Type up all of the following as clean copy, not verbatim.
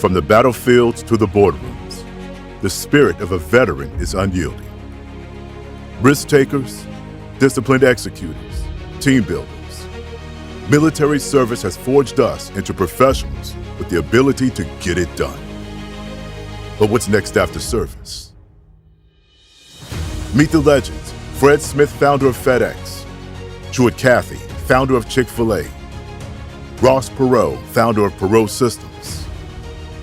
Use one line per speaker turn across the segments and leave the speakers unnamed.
From the battlefields to the boardrooms, the spirit of a veteran is unyielding. Risk takers, disciplined executors, team builders. Military service has forged us into professionals with the ability to get it done. But what's next after service? Meet the legends. Fred Smith, founder of FedEx. Jewett Cathy, founder of Chick-fil-A. Ross Perot, founder of Perot Systems.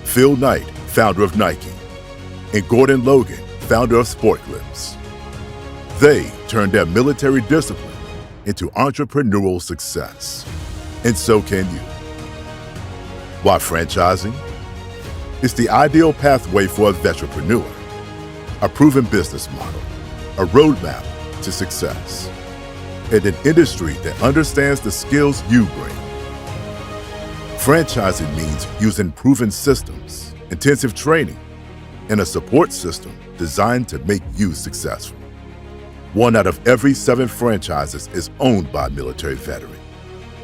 Phil Knight, founder of Nike. And Gordon Logan, founder of Sport Clips. They turned their military discipline into entrepreneurial success. And so can you. Why franchising? It's the ideal pathway for a vetrepreneur. A proven business model, a roadmap to success, and an industry that understands the skills you bring. Franchising means using proven systems, intensive training, and a support system designed to make you successful. 1 out of every 7 franchises is owned by a military veteran.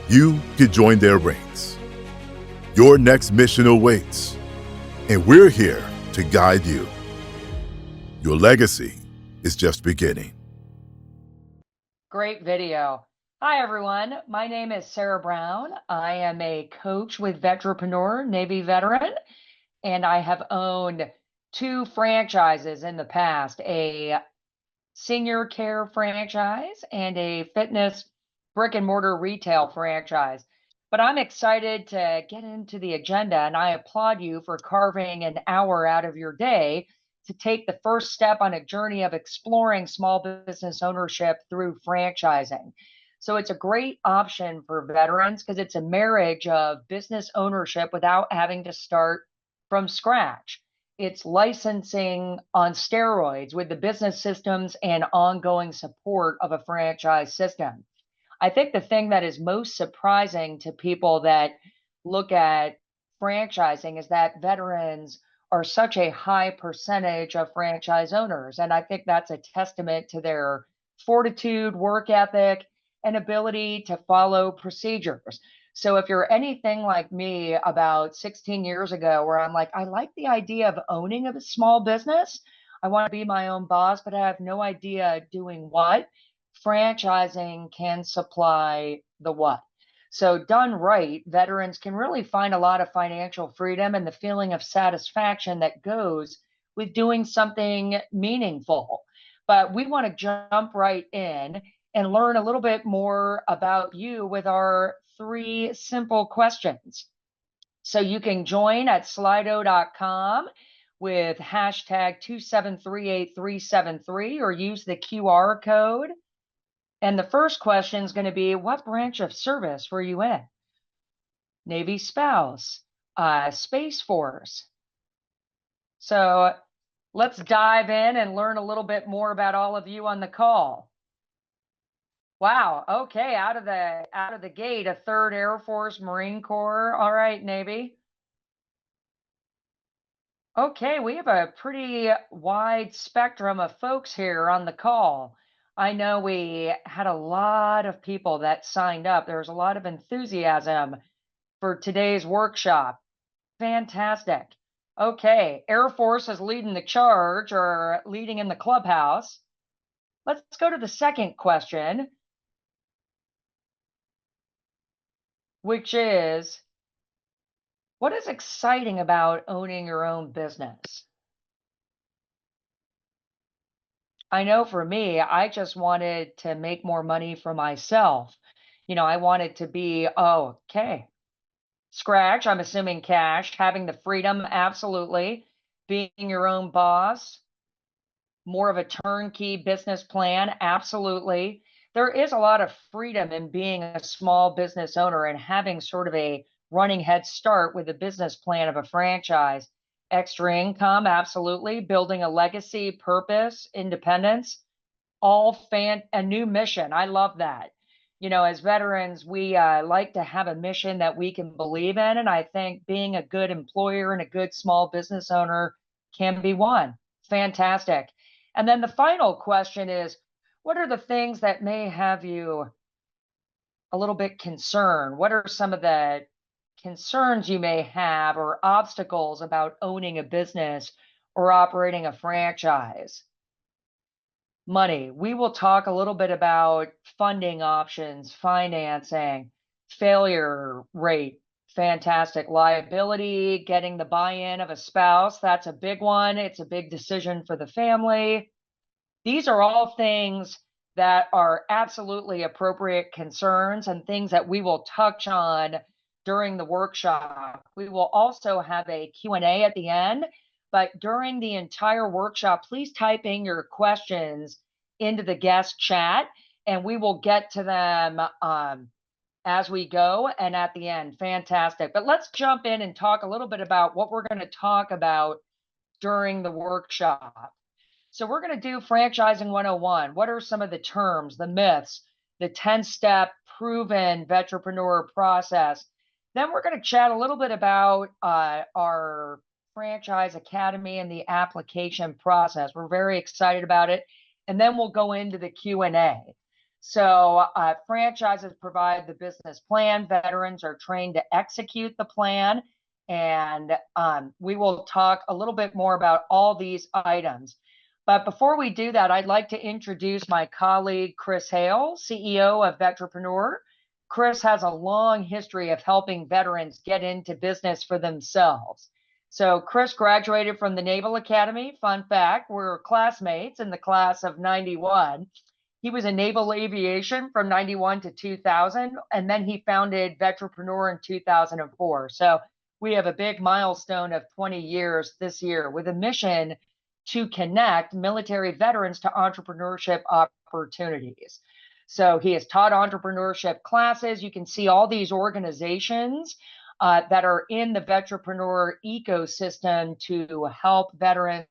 You can join their ranks. Your next mission awaits, and we're here to guide you. Your legacy is just beginning.
Great video. Hi, everyone. My name is Sarah Brown. I am a coach with Vetrepreneur, Navy veteran, and I have owned 2 franchises in the past, a senior care franchise and a fitness brick and mortar retail franchise. But I'm excited to get into the agenda, and I applaud you for carving an hour out of your day to take the first step on a journey of exploring small business ownership through franchising. So it's a great option for veterans because it's a marriage of business ownership without having to start from scratch. It's licensing on steroids with the business systems and ongoing support of a franchise system. I think the thing that is most surprising to people that look at franchising is that veterans are such a high percentage of franchise owners. And I think that's a testament to their fortitude, work ethic, and ability to follow procedures. So if you're anything like me about 16 years ago, where I'm like, I like the idea of owning a small business, I want to be my own boss, but I have no idea doing what, franchising can supply the what. So done right, veterans can really find a lot of financial freedom and the feeling of satisfaction that goes with doing something meaningful. But we want to jump right in and learn a little bit more about you with our 3 simple questions. So you can join at slido.com with hashtag 2738373 or use the QR code. And the first question is going to be, what branch of service were you in? Navy spouse, Space Force. So let's dive in and learn a little bit more about all of you on the call. Wow. Okay. Out of the gate, a 3rd Air Force, Marine Corps. All right, Navy. Okay, we have a pretty wide spectrum of folks here on the call. I know we had a lot of people that signed up. There was a lot of enthusiasm for today's workshop. Fantastic. Okay, Air Force is leading the charge or leading in the clubhouse. Let's go to the second question, which is, what is exciting about owning your own business? I know for me, I just wanted to make more money for myself. I wanted to be, okay, scratch, I'm assuming cash, having the freedom, absolutely. Being your own boss, more of a turnkey business plan, absolutely. There is a lot of freedom in being a small business owner and having sort of a running head start with a business plan of a franchise. Extra income, absolutely. Building a legacy, purpose, independence, a new mission. I love that. As veterans, we like to have a mission that we can believe in. And I think being a good employer and a good small business owner can be one. Fantastic. And then the final question is, what are the things that may have you a little bit concerned? What are some of the concerns you may have or obstacles about owning a business or operating a franchise. Money. We will talk a little bit about funding options, financing, failure rate, fantastic, liability, getting the buy-in of a spouse. That's a big one. It's a big decision for the family. These are all things that are absolutely appropriate concerns and things that we will touch on during the workshop. We will also have a Q&A at the end, but during the entire workshop, please type in your questions into the guest chat and we will get to them as we go and at the end. Fantastic. But let's jump in and talk a little bit about what we're going to talk about during the workshop. So we're going to do franchising 101. What are some of the terms, the myths, the 10-step proven Vetrepreneur process? Then we're going to chat a little bit about our Franchise Academy and the application process. We're very excited about it. And then we'll go into the Q&A. So franchises provide the business plan. Veterans are trained to execute the plan. And we will talk a little bit more about all these items. But before we do that, I'd like to introduce my colleague, Chris Hale, CEO of Vetrepreneur. Chris has a long history of helping veterans get into business for themselves. So Chris graduated from the Naval Academy. Fun fact, we're classmates in the class of 91. He was in naval aviation from 91 to 2000, and then he founded Vetrepreneur in 2004. So we have a big milestone of 20 years this year with a mission to connect military veterans to entrepreneurship opportunities. So he has taught entrepreneurship classes. You can see all these organizations that are in the Vetrepreneur ecosystem to help veterans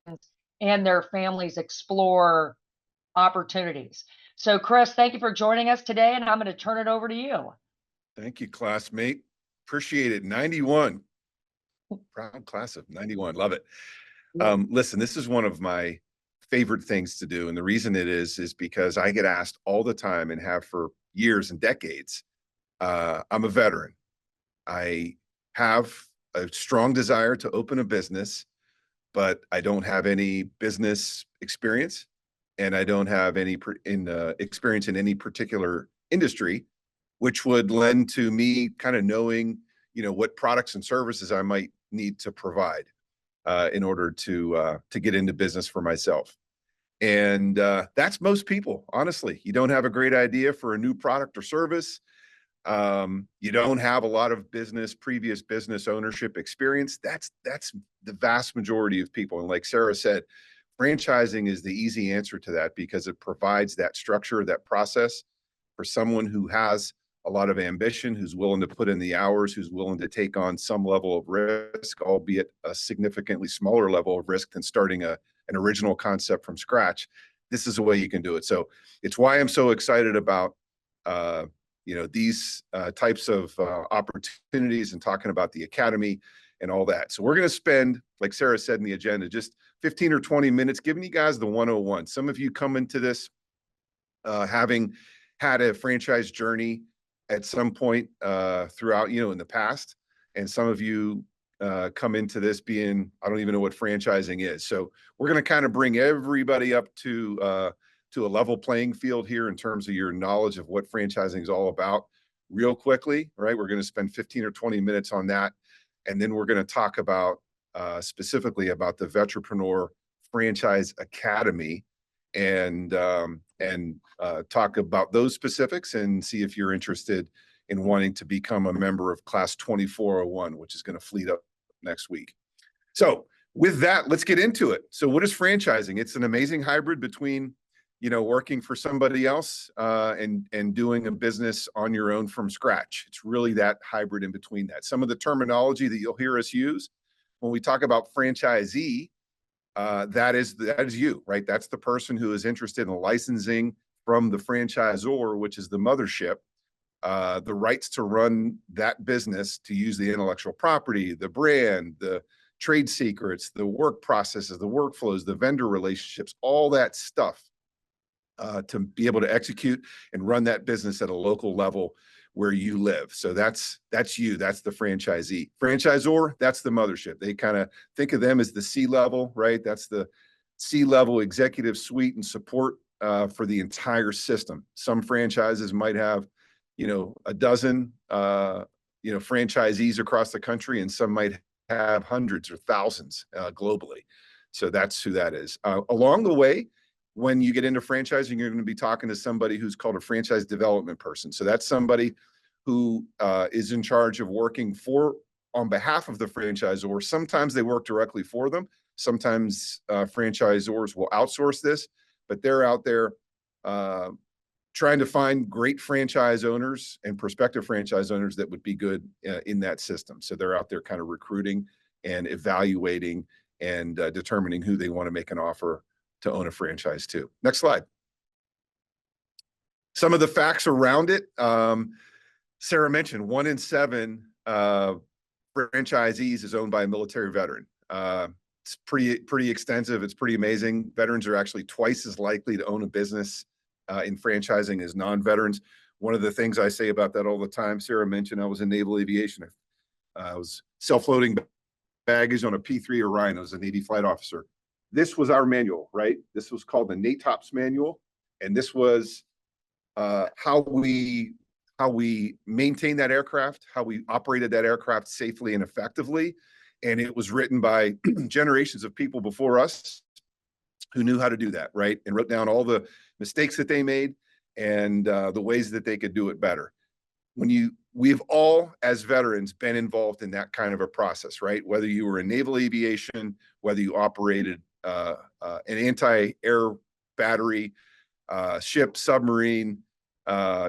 and their families explore opportunities. So Chris, thank you for joining us today, and I'm going to turn it over to you.
Thank you, classmate. Appreciate it. 91. Proud class of 91. Love it. Listen, this is one of my favorite things to do. And the reason it is because I get asked all the time and have for years and decades. I'm a veteran. I have a strong desire to open a business, but I don't have any business experience and I don't have any experience in any particular industry, which would lend to me kind of knowing, what products and services I might need to provide in order to get into business for myself. And that's most people, honestly. You don't have a great idea for a new product or service. You don't have a lot of previous business ownership experience. That's the vast majority of people. And like Sarah said, franchising is the easy answer to that because it provides that structure, that process for someone who has a lot of ambition, who's willing to put in the hours, who's willing to take on some level of risk, albeit a significantly smaller level of risk than starting an original concept from scratch. This is a way you can do it. So it's why I'm so excited about these types of opportunities and talking about the academy and all that. So we're going to spend, like Sarah said in the agenda, just 15 or 20 minutes giving you guys the 101. Some of you come into this having had a franchise journey at some point throughout, in the past. And some of you come into this being, I don't even know what franchising is. So we're going to kind of bring everybody up to a level playing field here in terms of your knowledge of what franchising is all about real quickly, right? We're going to spend 15 or 20 minutes on that. And then we're going to talk about specifically about the Vetrepreneur Franchise Academy and talk about those specifics and see if you're interested in wanting to become a member of class 2401, which is going to fleet up next week. So with that, let's get into it. So what is franchising? It's an amazing hybrid between working for somebody else and doing a business on your own from scratch. It's really that hybrid in between that. Some of the terminology that you'll hear us use when we talk about franchisee, that is you, right? That's the person who is interested in licensing from the franchisor, which is the mothership, the rights to run that business, to use the intellectual property, the brand, the trade secrets, the work processes, the workflows, the vendor relationships, all that stuff. To be able to execute and run that business at a local level where you live. So that's you, that's the franchisee. Franchisor, that's the mothership. They kind of think of them as the C-level, right? That's the C-level executive suite and support for the entire system. Some franchises might have, a dozen, franchisees across the country, and some might have hundreds or thousands globally. So that's who that is. Along the way, when you get into franchising, you're going to be talking to somebody who's called a franchise development person. So that's somebody who is in charge of working on behalf of the franchisor. Sometimes they work directly for them. Sometimes franchisors will outsource this, but they're out there trying to find great franchise owners and prospective franchise owners that would be good in that system. So they're out there kind of recruiting and evaluating and determining who they want to make an offer to own a franchise to. Next slide. Some of the facts around it. Sarah mentioned 1 in 7 franchisees is owned by a military veteran. It's pretty extensive. It's pretty amazing. Veterans are actually twice as likely to own a business in franchising as non-veterans. One of the things I say about that all the time, Sarah mentioned I was in naval aviation. I was self-loading baggage on a P-3 Orion. I was a Navy flight officer. This was our manual, right? This was called the NATOPS manual. And this was how we maintained that aircraft, how we operated that aircraft safely and effectively. And it was written by generations of people before us who knew how to do that, right? And wrote down all the mistakes that they made and the ways that they could do it better. We've all, as veterans, been involved in that kind of a process, right? Whether you were in naval aviation, whether you operated an anti-air battery, ship, submarine,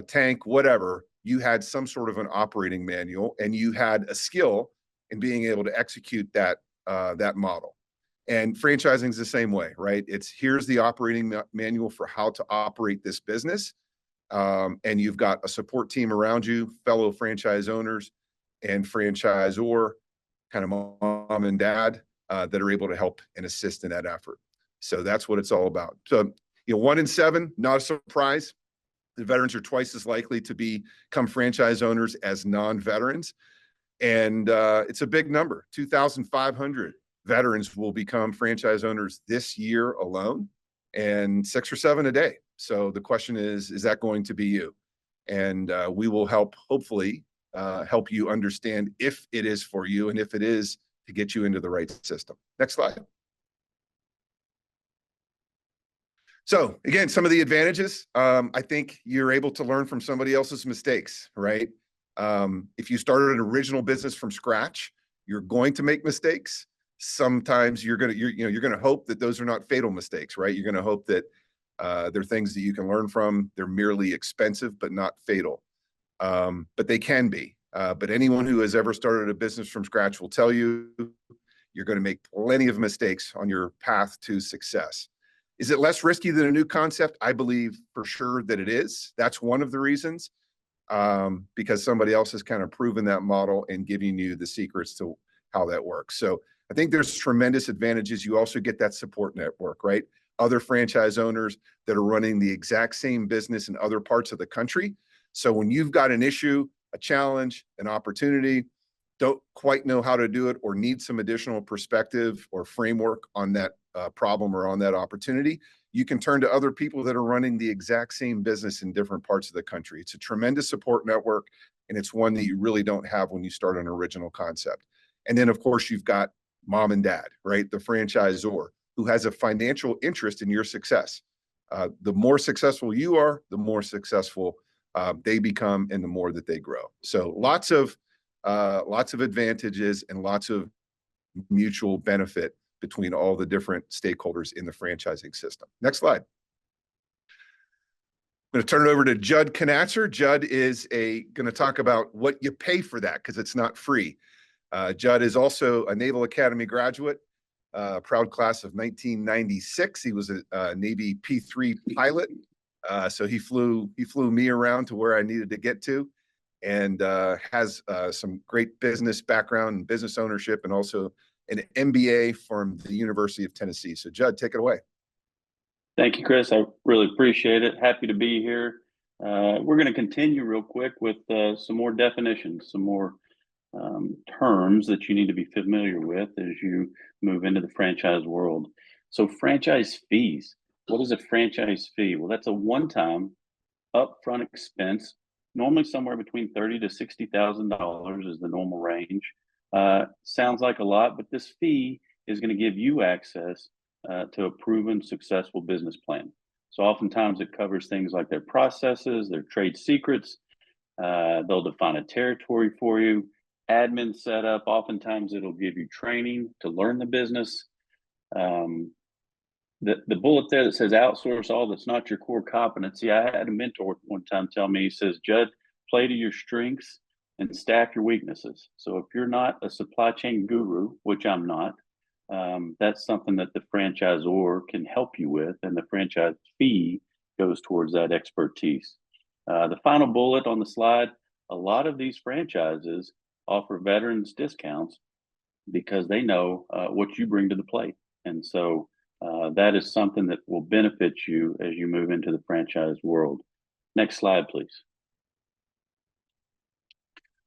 tank, whatever, you had some sort of an operating manual, and you had a skill in being able to execute that model. And franchising is the same way, right? Here's the operating manual for how to operate this business. And you've got a support team around you, fellow franchise owners and franchisor, kind of mom and dad, that are able to help and assist in that effort. So that's what it's all about. So, 1 in 7, not a surprise. The veterans are twice as likely to become franchise owners as non-veterans. And it's a big number. 2,500 veterans will become franchise owners this year alone, and 6 or 7 a day. So the question is that going to be you? And we will hopefully help you understand if it is for you, and if it is, to get you into the right system. Next slide. So again, some of the advantages, I think you're able to learn from somebody else's mistakes, right? If you started an original business from scratch, you're going to make mistakes. Sometimes you're going to hope that those are not fatal mistakes, right? You're going to hope that they're things that you can learn from. They're merely expensive, but not fatal. But they can be. But anyone who has ever started a business from scratch will tell you you're going to make plenty of mistakes on your path to success. Is it less risky than a new concept? I believe for sure that it is. That's one of the reasons, because somebody else has kind of proven that model and giving you the secrets to how that works. So I think there's tremendous advantages. You also get that support network, right? Other franchise owners that are running the exact same business in other parts of the country. So when you've got an issue, a challenge, an opportunity, don't quite know how to do it, or need some additional perspective or framework on that problem or on that opportunity, you can turn to other people that are running the exact same business in different parts of the country. It's a tremendous support network, and it's one that you really don't have when you start an original concept. And then, of course, you've got mom and dad, right? The franchisor, who has a financial interest in your success. The more successful you are, the more successful they become, and the more that they grow. So lots of advantages and lots of mutual benefit between all the different stakeholders in the franchising system. Next slide. I'm going to turn it over to Judd Knatzer. Judd is going to talk about what you pay for that, because it's not free. Judd is also a Naval Academy graduate, proud class of 1996. He was a Navy P-3 pilot. So he flew me around to where I needed to get to, and has some great business background and business ownership, and also an MBA from the University of Tennessee. So Judd, take it away.
Thank you, Chris. I really appreciate it. Happy to be here. We're going to continue real quick with some more definitions, some more terms that you need to be familiar with as you move into the franchise world. So franchise fees. What is a franchise fee? Well, that's a one-time upfront expense, normally somewhere between $30,000 to $60,000 is the normal range. Sounds like a lot, but this fee is going to give you access to a proven successful business plan. So oftentimes it covers things like their processes, their trade secrets. They'll define a territory for you, admin setup. Oftentimes it'll give you training to learn the business. The bullet there that says outsource all that's not your core competency. I had a mentor one time tell me, he says, Judd, play to your strengths and staff your weaknesses. So if you're not a supply chain guru, which I'm not, that's something that the franchisor can help you with, and the franchise fee goes towards that expertise. The final bullet on the slide, a lot of these franchises offer veterans discounts because they know what you bring to the plate. And so that is something that will benefit you as you move into the franchise world. Next slide, please.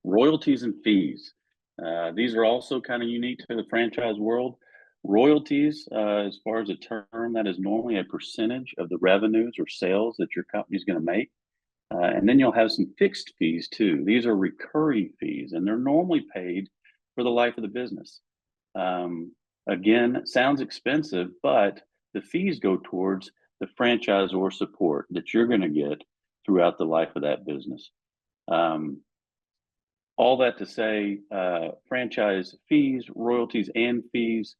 Royalties and fees. These are also kind of unique to the franchise world. Royalties, as far as a term, that is normally a percentage of the revenues or sales that your company is going to make. And then you'll have some fixed fees too. These are recurring fees, and they're normally paid for the life of the business. Again, sounds expensive, but the fees go towards the franchisor support that you're going to get throughout the life of that business. All that to say, franchise fees, royalties, and fees,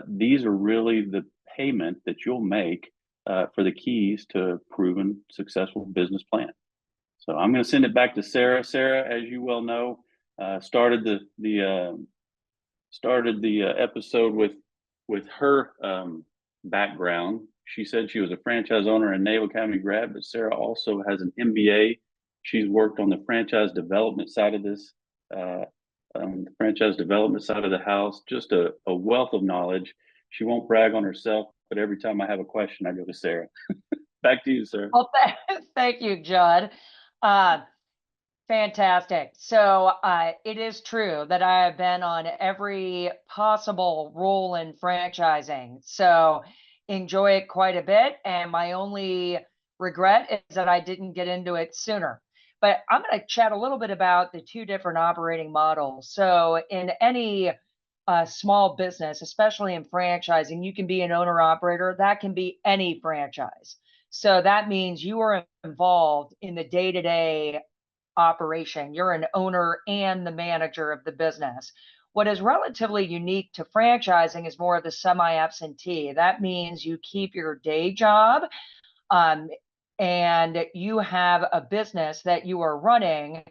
these are really the payment that you'll make for the keys to a proven successful business plan. So I'm going to send it back to Sarah. Sarah, as you well know, started the episode with her background. She said she was a franchise owner and Naval Academy grad, but Sarah also has an MBA. She's worked on the franchise development side of this, franchise development side of the house. Just a wealth of knowledge. She won't brag on herself, but every time I have a question, I go to Sarah. Back to you, Sarah.
Well, thank you, Judd. Fantastic. So it is true that I have been on every possible role in franchising. So enjoy it quite a bit. And my only regret is that I didn't get into it sooner. But I'm going to chat a little bit about the two different operating models. So in any small business, especially in franchising, you can be an owner operator. That can be any franchise. So that means you are involved in the day-to-day operation. You're an owner and the manager of the business. What is relatively unique to franchising is more of the semi-absentee. That means you keep your day job and you have a business that you are running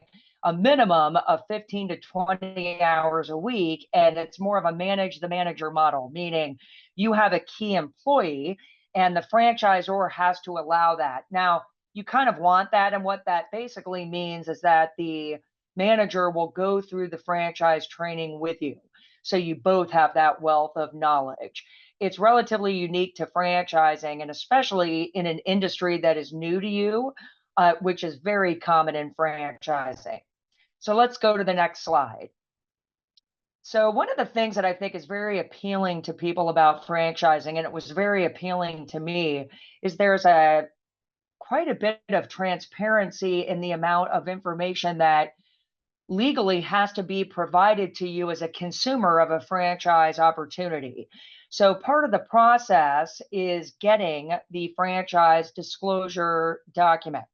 a minimum of 15 to 20 hours a week. And it's more of a manage the manager model, meaning you have a key employee and the franchisor has to allow that. Now, you kind of want that. And what that basically means is that the manager will go through the franchise training with you. So you both have that wealth of knowledge. It's relatively unique to franchising, and especially in an industry that is new to you, which is very common in franchising. So let's go to the next slide. So one of the things that I think is very appealing to people about franchising, and it was very appealing to me, is there's quite a bit of transparency in the amount of information that legally has to be provided to you as a consumer of a franchise opportunity. So part of the process is getting the franchise disclosure document.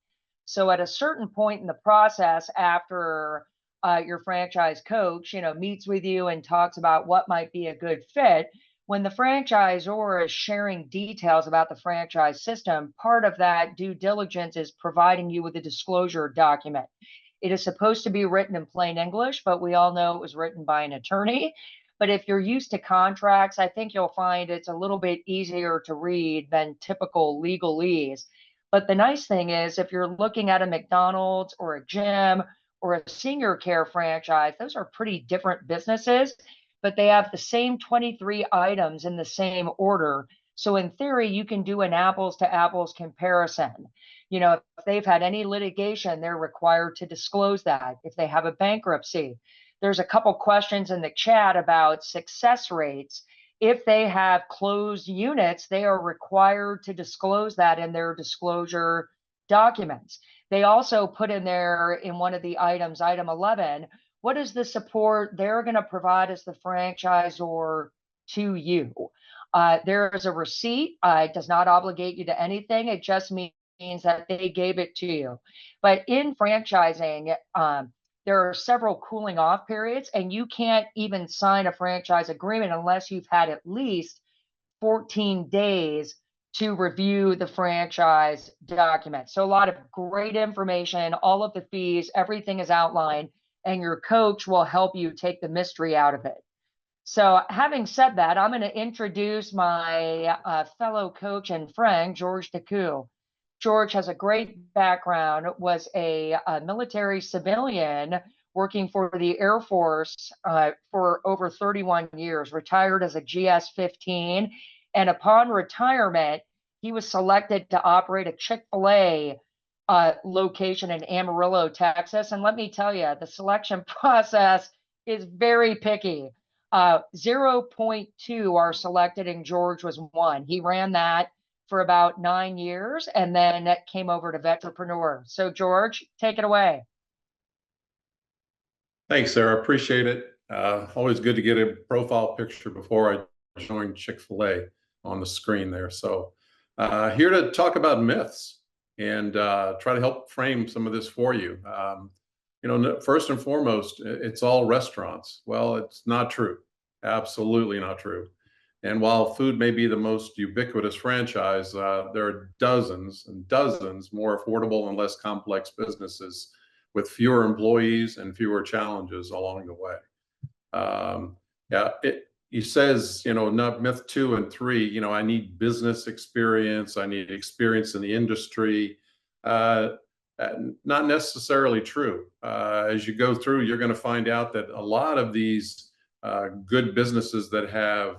So at a certain point in the process, after your franchise coach, meets with you and talks about what might be a good fit, when the franchisor is sharing details about the franchise system, part of that due diligence is providing you with a disclosure document. It is supposed to be written in plain English, but we all know it was written by an attorney. But if you're used to contracts, I think you'll find it's a little bit easier to read than typical legalese. But the nice thing is, if you're looking at a McDonald's or a gym or a senior care franchise, those are pretty different businesses, but they have the same 23 items in the same order. So in theory, you can do an apples to apples comparison. You know, if they've had any litigation, they're required to disclose that. If they have a bankruptcy, there's a couple questions in the chat about success rates. If they have closed units, they are required to disclose that in their disclosure documents. They also put in there in one of the items, item 11, what is the support they're going to provide as the franchisor to you? There is a receipt. It does not obligate you to anything. It just means that they gave it to you. But in franchising, there are several cooling off periods, and you can't even sign a franchise agreement unless you've had at least 14 days to review the franchise document. So a lot of great information, all of the fees, everything is outlined, and your coach will help you take the mystery out of it. So having said that, I'm going to introduce my fellow coach and friend, George DeCou. George has a great background, was a military civilian working for the Air Force for over 31 years, retired as a GS-15. And upon retirement, he was selected to operate a Chick-fil-A location in Amarillo, Texas. And let me tell you, the selection process is very picky. 0.2 are selected, and George was one. He ran that for about 9 years and then came over to Vetrepreneur. So George, take it away.
Thanks, Sarah. Appreciate it. Always good to get a profile picture before I join Chick-fil-A on the screen there. So here to talk about myths and try to help frame some of this for you. You know, first and foremost, it's all restaurants. Well, it's not true. Absolutely not true. And while food may be the most ubiquitous franchise, there are dozens and dozens more affordable and less complex businesses with fewer employees and fewer challenges along the way. He says, you know, not myth 2 and 3, you know, I need business experience. I need experience in the industry. Not necessarily true. As you go through, you're going to find out that a lot of these good businesses that have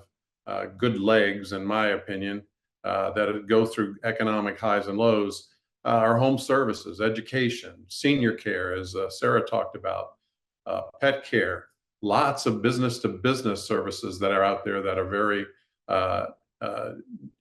good legs, in my opinion, that go through economic highs and lows, are home services, education, senior care, as Sarah talked about, pet care, lots of business-to-business services that are out there that are very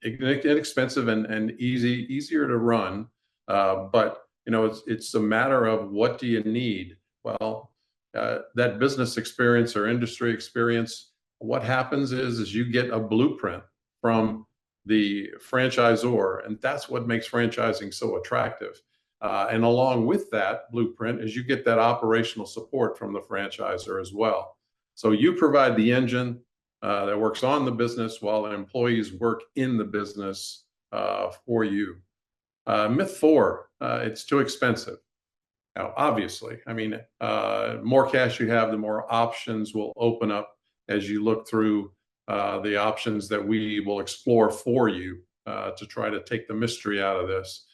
inexpensive and easier to run. But you know, it's a matter of what do you need? Well, that business experience or industry experience, what happens is you get a blueprint from the franchisor, and that's what makes franchising so attractive. And along with that blueprint is you get that operational support from the franchisor as well. So you provide the engine that works on the business while the employees work in the business for you. Myth 4, it's too expensive. Now, obviously, I mean, more cash you have, the more options will open up as you look through the options that we will explore for you to try to take the mystery out of this.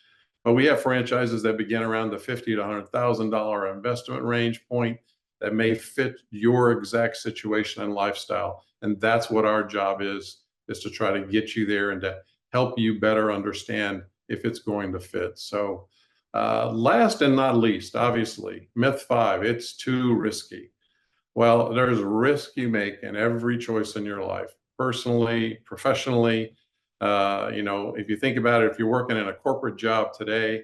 But we have franchises that begin around the $50,000 to $100,000 investment range point that may fit your exact situation and lifestyle. And that's what our job is to try to get you there and to help you better understand if it's going to fit. So last and not least, obviously, myth 5, it's too risky. Well, there's risk you make in every choice in your life, personally, professionally. You know, if you think about it, if you're working in a corporate job today,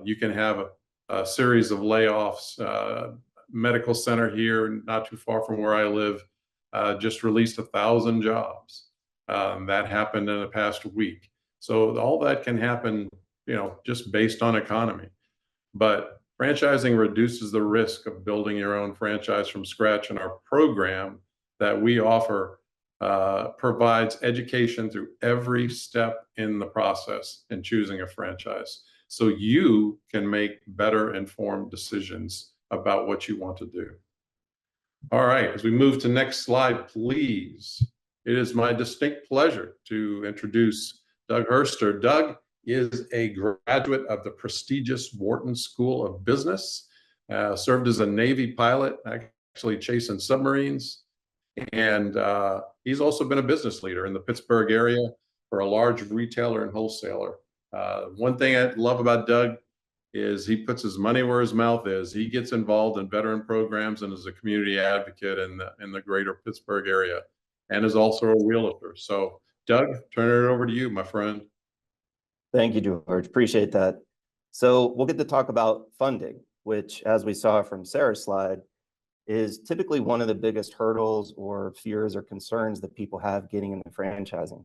you can have a series of layoffs. Medical center here, not too far from where I live, just released 1,000 jobs. That happened in the past week. So all that can happen, you know, just based on economy. But franchising reduces the risk of building your own franchise from scratch, and our program that we offer provides education through every step in the process in choosing a franchise, so you can make better informed decisions about what you want to do. All right, as we move to next slide, please. It is my distinct pleasure to introduce Doug Herster. Doug is a graduate of the prestigious Wharton School of Business, served as a Navy pilot, actually chasing submarines. And he's also been a business leader in the Pittsburgh area for a large retailer and wholesaler. One thing I love about Doug is he puts his money where his mouth is. He gets involved in veteran programs and is a community advocate in the greater Pittsburgh area, and is also a realtor. So Doug, turn it over to you, my friend.
Thank you, George. Appreciate that. So we'll get to talk about funding, which, as we saw from Sarah's slide, is typically one of the biggest hurdles or fears or concerns that people have getting into franchising.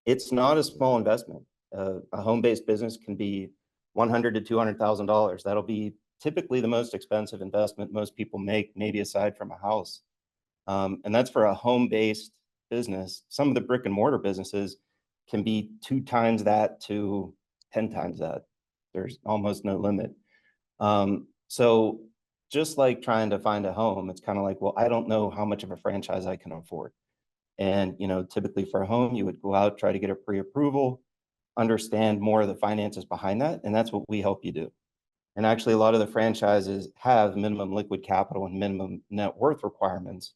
It's not a small investment. A home-based business can be $100,000 to $200,000. That'll be typically the most expensive investment most people make, maybe aside from a house. And that's for a home-based business. Some of the brick and mortar businesses can be 2 times that to 10 times that. There's almost no limit. So just like trying to find a home, it's kind of like, well, I don't know how much of a franchise I can afford. And, typically for a home, you would go out, try to get a pre-approval, understand more of the finances behind that. And that's what we help you do. And actually, a lot of the franchises have minimum liquid capital and minimum net worth requirements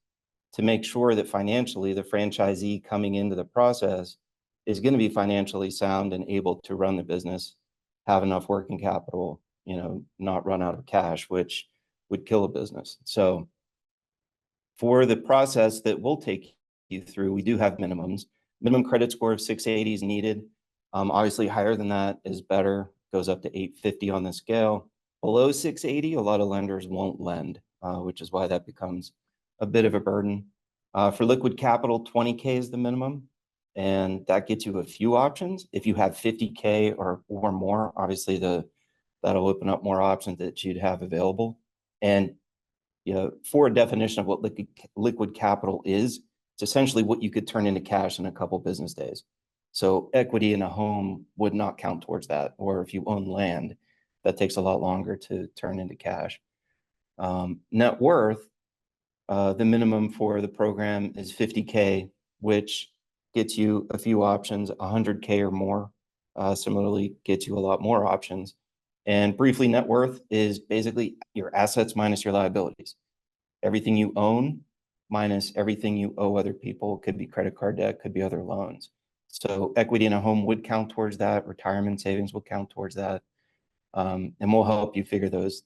to make sure that financially the franchisee coming into the process is going to be financially sound and able to run the business, have enough working capital, not run out of cash, which would kill a business. So for the process that we'll take you through, we do have minimums. Minimum credit score of 680 is needed. Obviously, higher than that is better, goes up to 850 on the scale. Below 680, a lot of lenders won't lend, which is why that becomes a bit of a burden. For liquid capital, 20K is the minimum, and that gets you a few options. If you have 50K or more, obviously that'll open up more options that you'd have available. And for a definition of what liquid capital is, it's essentially what you could turn into cash in a couple business days. So equity in a home would not count towards that. Or if you own land, that takes a lot longer to turn into cash. Net worth, the minimum for the program is 50K, which gets you a few options. 100K or more similarly gets you a lot more options. And briefly, net worth is basically your assets minus your liabilities. Everything you own minus everything you owe other people. Could be credit card debt, could be other loans. So equity in a home would count towards that. Retirement savings will count towards that. And we'll help you figure those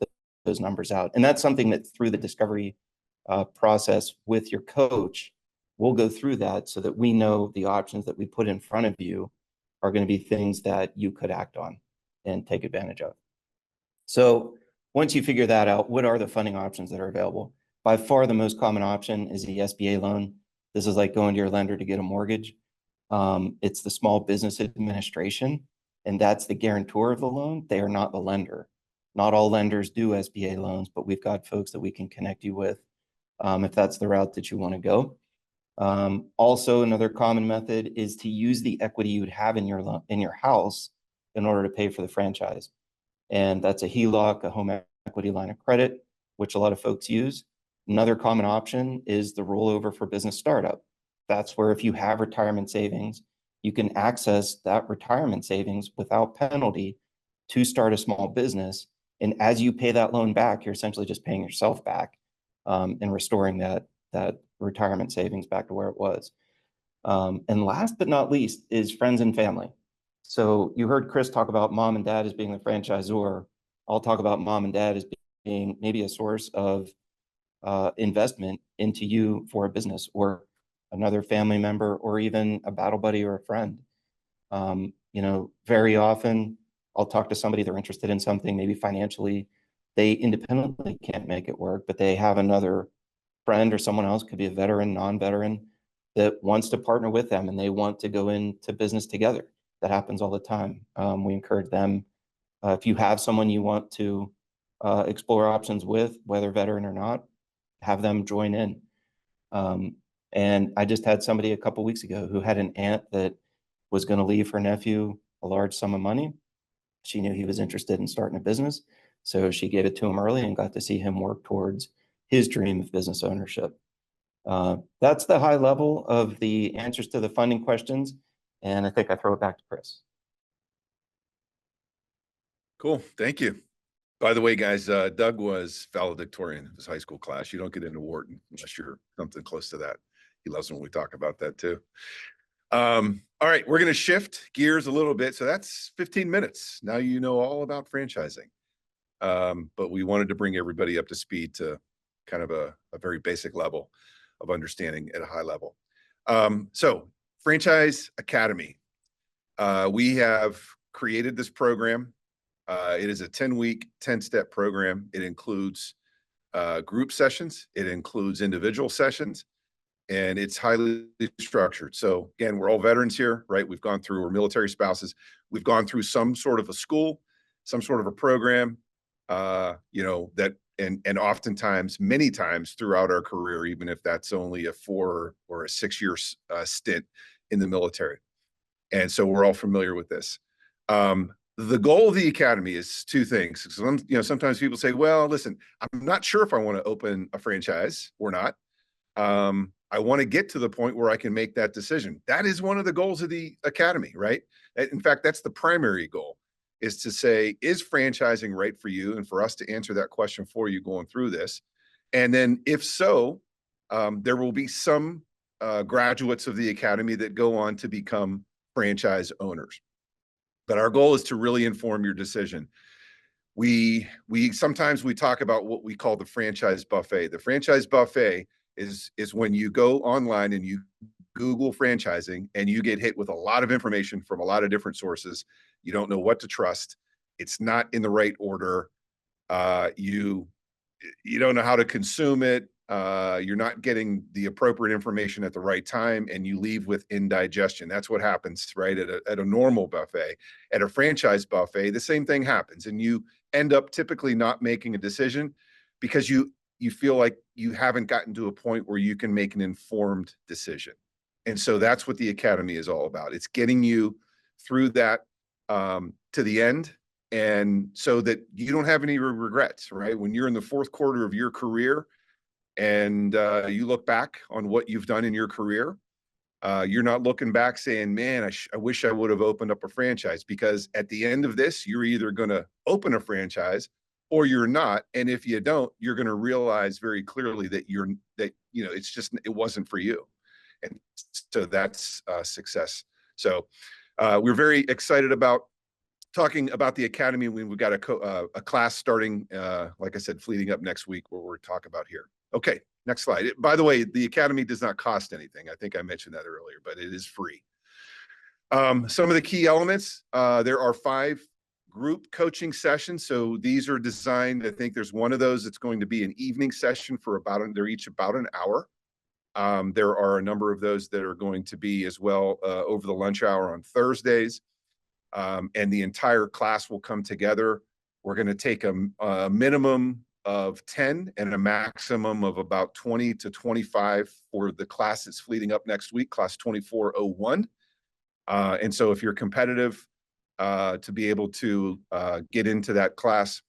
numbers out. And that's something that through the discovery process with your coach, we'll go through that so that we know the options that we put in front of you are going to be things that you could act on and take advantage of. So once you figure that out, what are the funding options that are available? By far, the most common option is the SBA loan. This is like going to your lender to get a mortgage. It's the Small Business Administration, and that's the guarantor of the loan. They are not the lender. Not all lenders do SBA loans, but we've got folks that we can connect you with if that's the route that you want to go. Also, another common method is to use the equity you would have in your house in order to pay for the franchise. And that's a HELOC, a home equity line of credit, which a lot of folks use. Another common option is the rollover for business startup. That's where if you have retirement savings, you can access that retirement savings without penalty to start a small business. And as you pay that loan back, you're essentially just paying yourself back and restoring that retirement savings back to where it was. And last but not least is friends and family. So you heard Chris talk about mom and dad as being the franchisor. I'll talk about mom and dad as being maybe a source of investment into you for a business, or another family member, or even a battle buddy or a friend. Very often I'll talk to somebody, they're interested in something, maybe financially, they independently can't make it work, but they have another friend or someone else, could be a veteran, non-veteran, that wants to partner with them and they want to go into business together. That happens all the time. We encourage them, if you have someone you want to explore options with, whether veteran or not, have them join in. And I just had somebody a couple weeks ago who had an aunt that was going to leave her nephew a large sum of money. She knew he was interested in starting a business, so she gave it to him early and got to see him work towards his dream of business ownership. That's the high level of the answers to the funding questions, and I think I throw it back to Chris.
Cool, thank you. By the way, guys, Doug was valedictorian of his high school class. You don't get into Wharton unless you're something close to that. He loves when we talk about that too. All right, we're going to shift gears a little bit. So that's 15 minutes. Now you know all about franchising. But we wanted to bring everybody up to speed to kind of a very basic level of understanding at a high level. So Franchise Academy. We have created this program. It is a 10-week, 10-step program. It includes group sessions. It includes individual sessions. And it's highly structured. So again, we're all veterans here, right? We're military spouses. We've gone through some sort of a school, some sort of a program, that, and oftentimes, many times throughout our career, even if that's only a 4 or a 6-year stint in the military. And so we're all familiar with this. The goal of the Academy is 2 things. Sometimes people say, well, listen, I'm not sure if I want to open a franchise or not. I want to get to the point where I can make that decision. That is one of the goals of the Academy, right? In fact, that's the primary goal, is to say, is franchising right for you? And for us to answer that question for you going through this. And then if so, there will be some graduates of the Academy that go on to become franchise owners. But our goal is to really inform your decision. We sometimes we talk about what we call the franchise buffet. The franchise buffet is when you go online and you Google franchising and you get hit with a lot of information from a lot of different sources. You don't know what to trust. It's not in the right order. You don't know how to consume it. You're not getting the appropriate information at the right time, and you leave with indigestion. That's what happens, right? At a normal buffet. At a franchise buffet, the same thing happens, and you end up typically not making a decision because you feel like you haven't gotten to a point where you can make an informed decision. And so that's what the Academy is all about. It's getting you through that to the end, and so that you don't have any regrets, right? When you're in the 4th quarter of your career and you look back on what you've done in your career, you're not looking back saying, man, I wish I would have opened up a franchise, because at the end of this, you're either going to open a franchise or you're not. And if you don't, you're going to realize very clearly that it wasn't for you. And so that's success. So we're very excited about talking about the Academy. We've got a class starting, like I said, fleeting up next week, where we're talking about here. Okay, next slide. By the way, the Academy does not cost anything. I think I mentioned that earlier, but it is free. Some of the key elements, there are 5 group coaching sessions. So these are designed, I think there's one of those that's going to be an evening session they're each about an hour. There are a number of those that are going to be as well over the lunch hour on Thursdays. And the entire class will come together. We're going to take a minimum of 10 and a maximum of about 20 to 25 for the class that's fleeting up next week, class 2401. And so if you're competitive to be able to get into that class,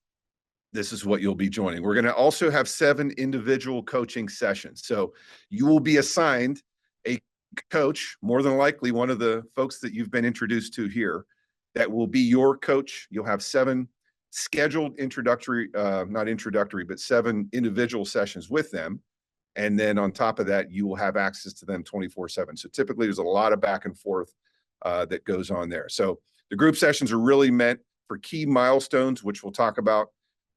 this is what you'll be joining. We're going to also have 7 individual coaching sessions. So you will be assigned a coach, more than likely one of the folks that you've been introduced to here, that will be your coach. You'll have 7 scheduled but 7 individual sessions with them. And then on top of that, you will have access to them 24/7. So typically there's a lot of back and forth that goes on there. So the group sessions are really meant for key milestones, which we'll talk about,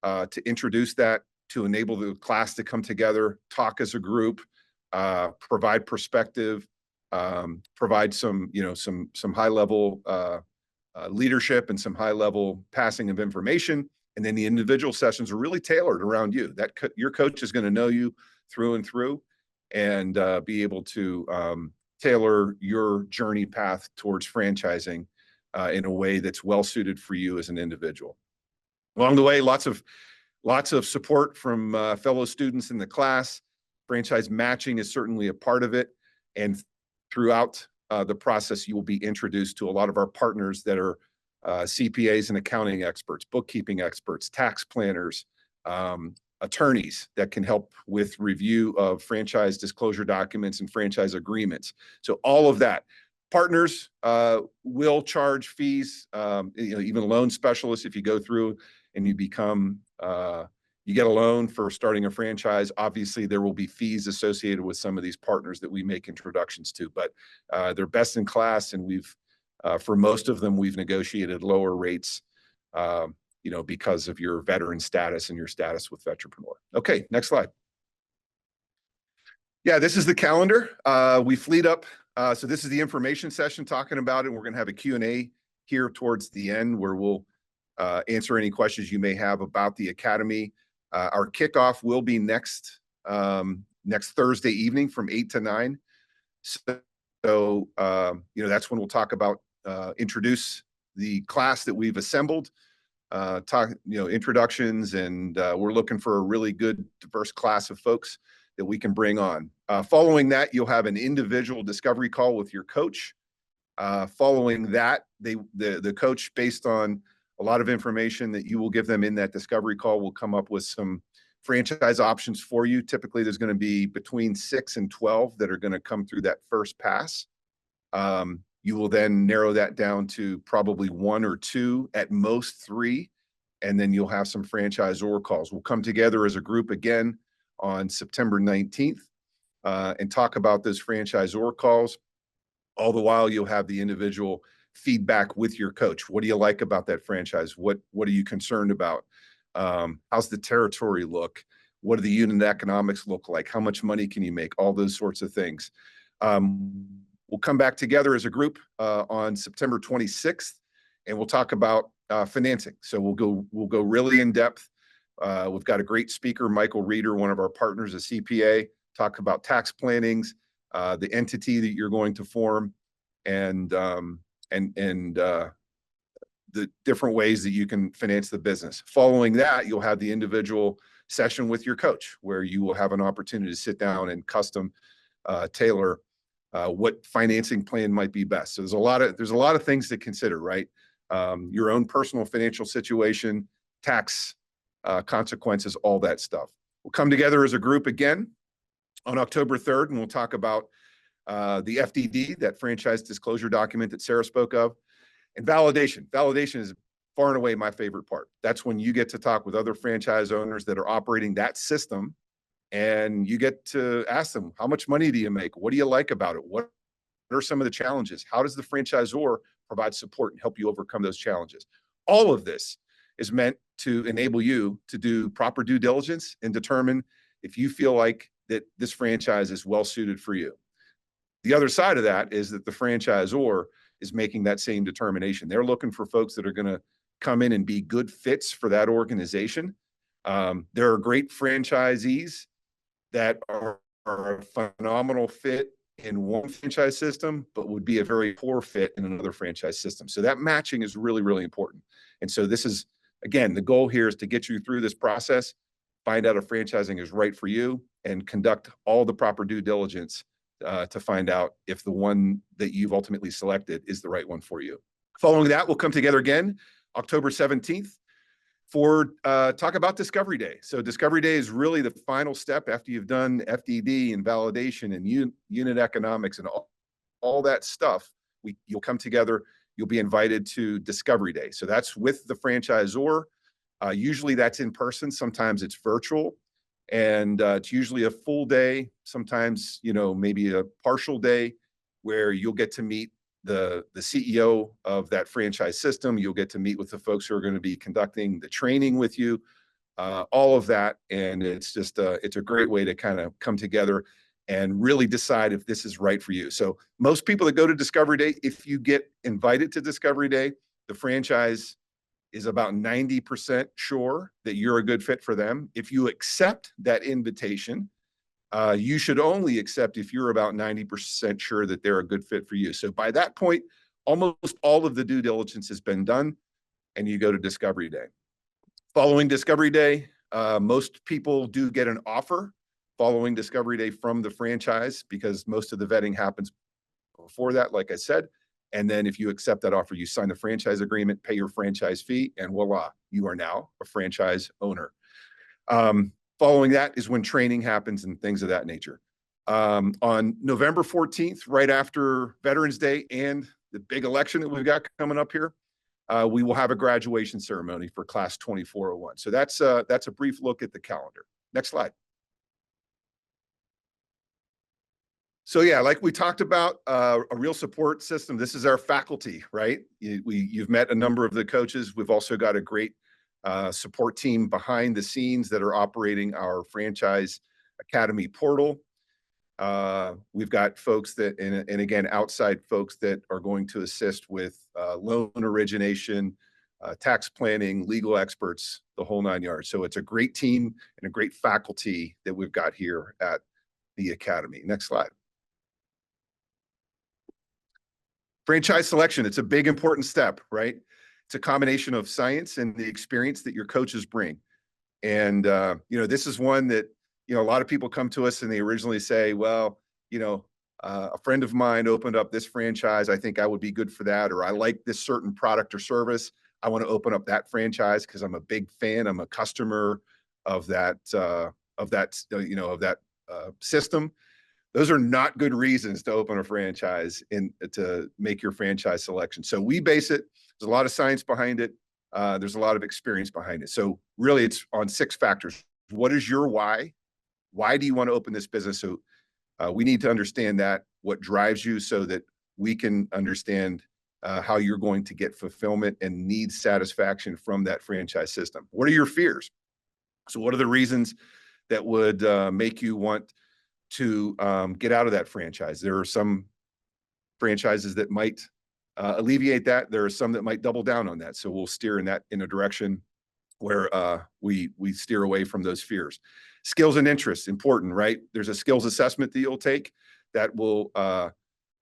to introduce that, to enable the class to come together, talk as a group, provide perspective, provide some high level leadership and some high level passing of information. And then the individual sessions are really tailored around you. Your coach is going to know you through and through, and be able to tailor your journey path towards franchising in a way that's well suited for you as an individual. Along the way, lots of support from fellow students in the class. Franchise matching is certainly a part of it. And throughout the process, you will be introduced to a lot of our partners that are CPAs and accounting experts, bookkeeping experts, tax planners, attorneys that can help with review of franchise disclosure documents and franchise agreements. So all of that. Partners will charge fees, even loan specialists, if you go through and you become You get a loan for starting a franchise. Obviously, there will be fees associated with some of these partners that we make introductions to, but they're best in class, and for most of them, we've negotiated lower rates, because of your veteran status and your status with Vetrepreneur. Okay, next slide. Yeah, this is the calendar. We fleet up. So this is the information session talking about it. We're going to have a Q&A here towards the end where we'll answer any questions you may have about the Academy. Our kickoff will be next Thursday evening from 8 to 9. So that's when we'll talk about, introduce the class that we've assembled, introductions, and we're looking for a really good, diverse class of folks that we can bring on. Following that, you'll have an individual discovery call with your coach. Following that, the coach, based on a lot of information that you will give them in that discovery call, will come up with some franchise options for you. Typically, there's going to be between 6 and 12 that are going to come through that first pass. You will then narrow that down to probably 1 or 2, at most 3, and then you'll have some franchisor calls. We'll come together as a group again on September 19th and talk about those franchisor calls. All the while, you'll have the individual feedback with your coach. What do you like about that franchise? What are you concerned about? How's the territory look? What do the unit economics look like? How much money can you make? All those sorts of things. We'll come back together as a group on September 26th, and we'll talk about financing. So we'll go really in depth. We've got a great speaker, Michael Reeder, one of our partners, a CPA, talk about tax plannings, the entity that you're going to form, and the different ways that you can finance the business. Following that, you'll have the individual session with your coach, where you will have an opportunity to sit down and custom tailor what financing plan might be best. So there's a lot of things to consider, right? Your own personal financial situation, tax consequences, all that stuff. We'll come together as a group again on October 3rd, and we'll talk about the FDD, that franchise disclosure document that Sarah spoke of, and validation. Validation is far and away my favorite part. That's when you get to talk with other franchise owners that are operating that system, and you get to ask them, how much money do you make? What do you like about it? What are some of the challenges? How does the franchisor provide support and help you overcome those challenges? All of this is meant to enable you to do proper due diligence and determine if you feel like that this franchise is well suited for you. The other side of that is that the franchisor is making that same determination. They're looking for folks that are going to come in and be good fits for that organization. There are great franchisees that are a phenomenal fit in one franchise system, but would be a very poor fit in another franchise system. So that matching is really, really important. And so this is, again, the goal here is to get you through this process, find out if franchising is right for you, and conduct all the proper due diligence to find out if the one that you've ultimately selected is the right one for you. Following that, we'll come together again October 17th for talk about Discovery Day. So Discovery Day is really the final step after you've done FDD and validation and unit economics and all that stuff. You'll come together. You'll be invited to Discovery Day. So that's with the franchisor. Usually that's in person. Sometimes it's virtual. And it's usually a full day, sometimes, maybe a partial day, where you'll get to meet the CEO of that franchise system. You'll get to meet with the folks who are going to be conducting the training with you, all of that. And it's just it's a great way to kind of come together and really decide if this is right for you. So most people that go to Discovery Day, if you get invited to Discovery Day, the franchise is about 90% sure that you're a good fit for them. If you accept that invitation, you should only accept if you're about 90% sure that they're a good fit for you. So by that point, almost all of the due diligence has been done, and you go to Discovery Day. Following Discovery Day, most people do get an offer following Discovery Day from the franchise, because most of the vetting happens before that, like I said. And then if you accept that offer, you sign the franchise agreement, pay your franchise fee, and voila, you are now a franchise owner. Following that is when training happens and things of that nature. On November 14th, right after Veterans Day and the big election that we've got coming up here, we will have a graduation ceremony for class 2401. So that's a brief look at the calendar. Next slide. So yeah, like we talked about, a real support system. This is our faculty, right? You've met a number of the coaches. We've also got a great support team behind the scenes that are operating our Franchise Academy portal. We've got folks that, and again, outside folks that are going to assist with loan origination, tax planning, legal experts, the whole 9 yards. So it's a great team and a great faculty that we've got here at the Academy. Next slide. Franchise selection, it's a big, important step, right? It's a combination of science and the experience that your coaches bring. And, this is one that, a lot of people come to us and they originally say, well, a friend of mine opened up this franchise. I think I would be good for that. Or I like this certain product or service. I want to open up that franchise because I'm a big fan. I'm a customer of that system. Those are not good reasons to open a franchise and to make your franchise selection. So we base it. There's a lot of science behind it. There's a lot of experience behind it. So really it's on 6 factors. What is your why? Why do you want to open this business? So we need to understand that, what drives you, so that we can understand how you're going to get fulfillment and need satisfaction from that franchise system. What are your fears? So what are the reasons that would make you want to get out of that franchise? There are some franchises that might alleviate that. There are some that might double down on that. So we'll steer in a direction where we steer away from those fears. Skills and interests, important, right? There's a skills assessment that you'll take that will,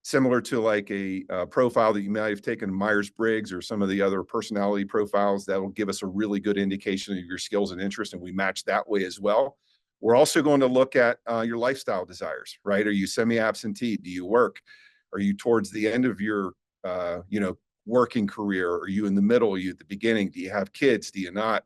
similar to like a profile that you might have taken Myers-Briggs or some of the other personality profiles, that will give us a really good indication of your skills and interests, and we match that way as well. We're also going to look at your lifestyle desires, right? Are you semi-absentee? Do you work? Are you towards the end of your, working career? Are you in the middle? Are you at the beginning? Do you have kids? Do you not?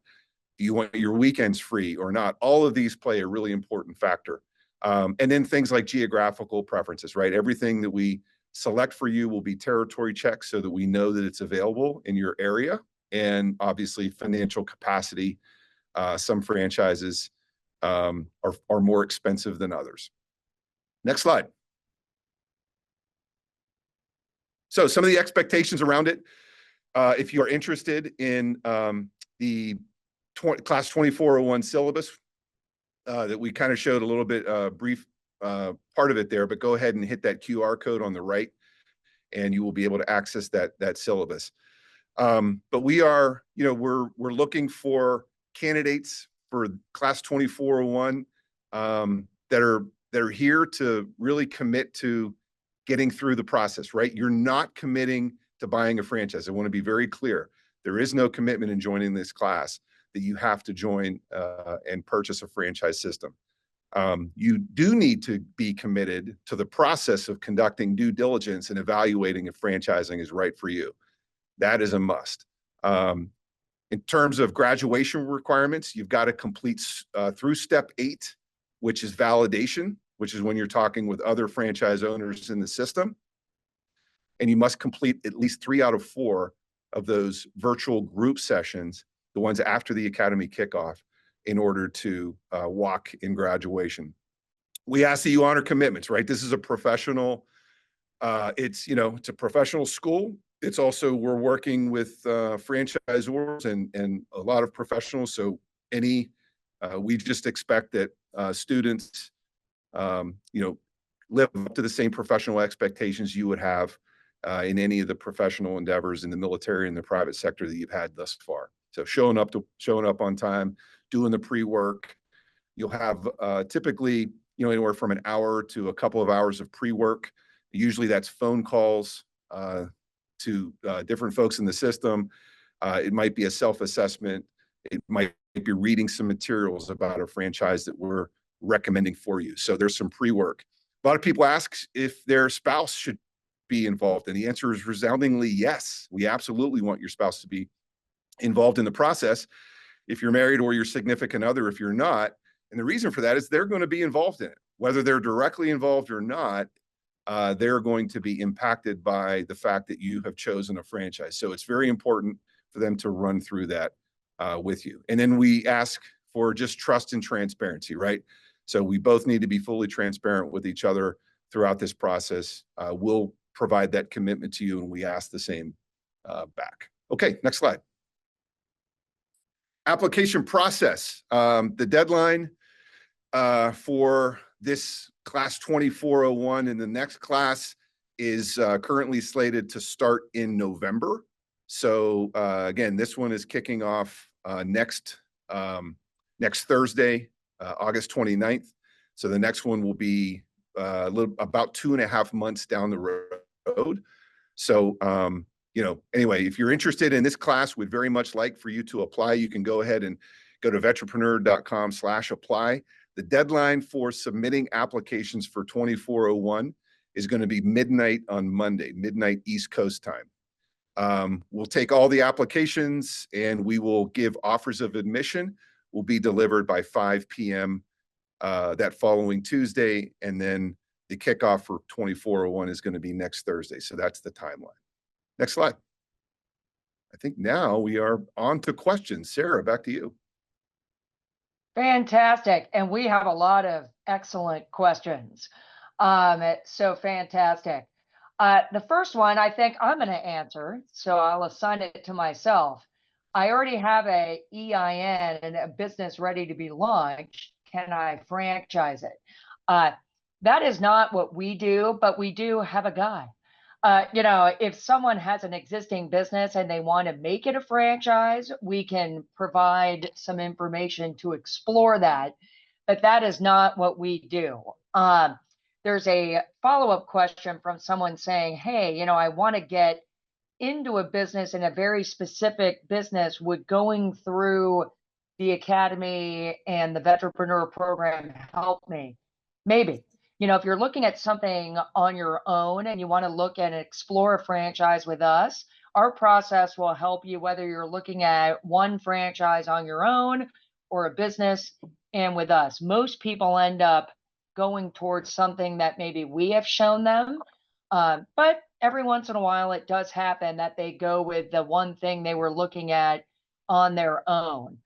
Do you want your weekends free or not? All of these play a really important factor. And then things like geographical preferences, right? Everything that we select for you will be territory checked so that we know that it's available in your area. And obviously financial capacity. Some franchises are more expensive than others. Next slide. So some of the expectations around it, if you are interested in the class 2401 syllabus that we kind of showed a little bit brief part of it there, but go ahead and hit that QR code on the right and you will be able to access that syllabus. But we are, we're looking for candidates for class 2401 that are here to really commit to getting through the process, right? You're not committing to buying a franchise. I want to be very clear. There is no commitment in joining this class that you have to join and purchase a franchise system. You do need to be committed to the process of conducting due diligence and evaluating if franchising is right for you. That is a must. In terms of graduation requirements, you've got to complete through step 8, which is validation, which is when you're talking with other franchise owners in the system. And you must complete at least 3 out of 4 of those virtual group sessions, the ones after the Academy kickoff, in order to walk in graduation. We ask that you honor commitments, right? This is a professional, it's a professional school. It's also, we're working with franchisors and a lot of professionals. So we just expect that students, live up to the same professional expectations you would have in any of the professional endeavors in the military and the private sector that you've had thus far. So showing up on time, doing the pre-work. You'll have typically, anywhere from an hour to a couple of hours of pre-work. Usually that's phone calls to different folks in the system. It might be a self-assessment. It might be reading some materials about a franchise that we're recommending for you. So there's some pre-work. A lot of people ask if their spouse should be involved, and the answer is resoundingly yes. We absolutely want your spouse to be involved in the process. If you're married, or your significant other, if you're not. And the reason for that is they're going to be involved in it. Whether they're directly involved or not, they're going to be impacted by the fact that you have chosen a franchise. So it's very important. for them to run through that with you. And then we ask for just trust and transparency, right? So we both need to be fully transparent with each other throughout this process. We'll provide that commitment to you, and we ask the same back. Okay, next slide. Application process. The deadline for this class 2401 and the next class is currently slated to start in November. So again, this one is kicking off next Thursday, August 29th. So the next one will be about 2.5 months down the road. So anyway, if you're interested in this class, we'd very much like for you to apply. You can go ahead and go to vetrepreneur.com/apply. The deadline for submitting applications for 2401 is going to be midnight on Monday, midnight East Coast time. We'll take all the applications and we will give offers of admission. Will be delivered by 5 p.m. That following Tuesday, and then the kickoff for 2401 is going to be next Thursday. So that's the timeline. Next slide. I think now we are on to questions. Sarah, back to you.
Fantastic. And we have a lot of excellent questions. So fantastic. The first one, I think I'm going to answer, so I'll assign it to myself. I already have a EIN and a business ready to be launched. Can I franchise it? That is not what we do, but we do have a guide. If someone has an existing business and they want to make it a franchise, we can provide some information to explore that, but that is not what we do. There's a follow-up question from someone saying, hey, I want to get into a business, in a very specific business. Would going through the academy and the Vetrepreneur program help me? Maybe. If you're looking at something on your own and you want to look and explore a franchise with us, our process will help you whether you're looking at one franchise on your own or a business and with us. Most people end up going towards something that maybe we have shown them, but every once in a while it does happen that they go with the one thing they were looking at on their own.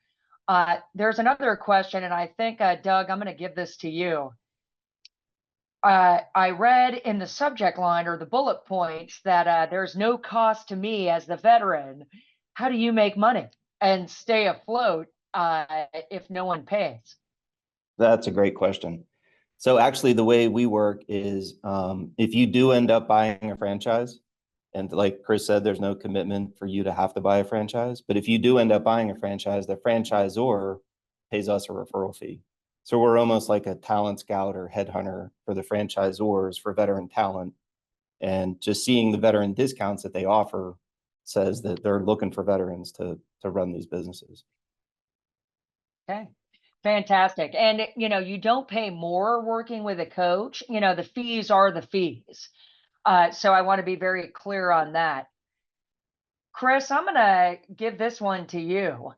There's another question, and I think, Doug, I'm going to give this to you. I read in the subject line or the bullet points that there's no cost to me as the veteran. How do you make money and stay afloat if no one pays?
That's a great question. So actually the way we work is if you do end up buying a franchise, and like Chris said, there's no commitment for you to have to buy a franchise. But if you do end up buying a franchise, the franchisor pays us a referral fee. So we're almost like a talent scout or headhunter for the franchisors for veteran talent. And just seeing the veteran discounts that they offer says that they're looking for veterans to run these businesses.
Okay, fantastic. And, you don't pay more working with a coach. The fees are the fees. So I want to be very clear on that. Chris, I'm going to give this one to you.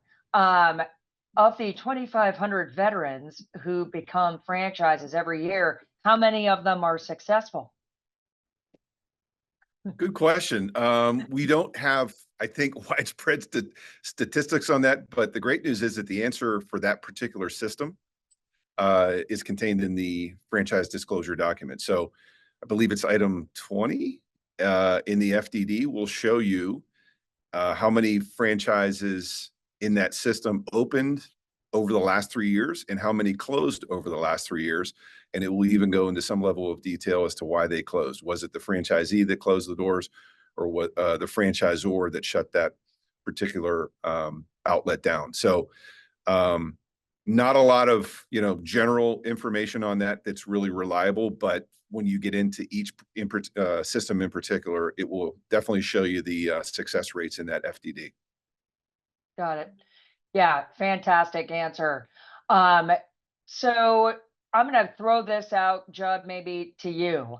Of the 2,500 veterans who become franchises every year, how many of them are successful?
Good question. We don't have, I think, widespread statistics on that, but the great news is that the answer for that particular system is contained in the franchise disclosure document. So I believe it's item 20 in the FDD will show you how many franchises in that system opened over the last 3 years and how many closed over the last 3 years. And it will even go into some level of detail as to why they closed. Was it the franchisee that closed the doors, or what the franchisor that shut that particular outlet down? So not a lot of general information on that that's really reliable, but when you get into each system in particular, it will definitely show you the success rates in that FDD.
Got it. Yeah, fantastic answer. So I'm going to throw this out, Judd, maybe to you.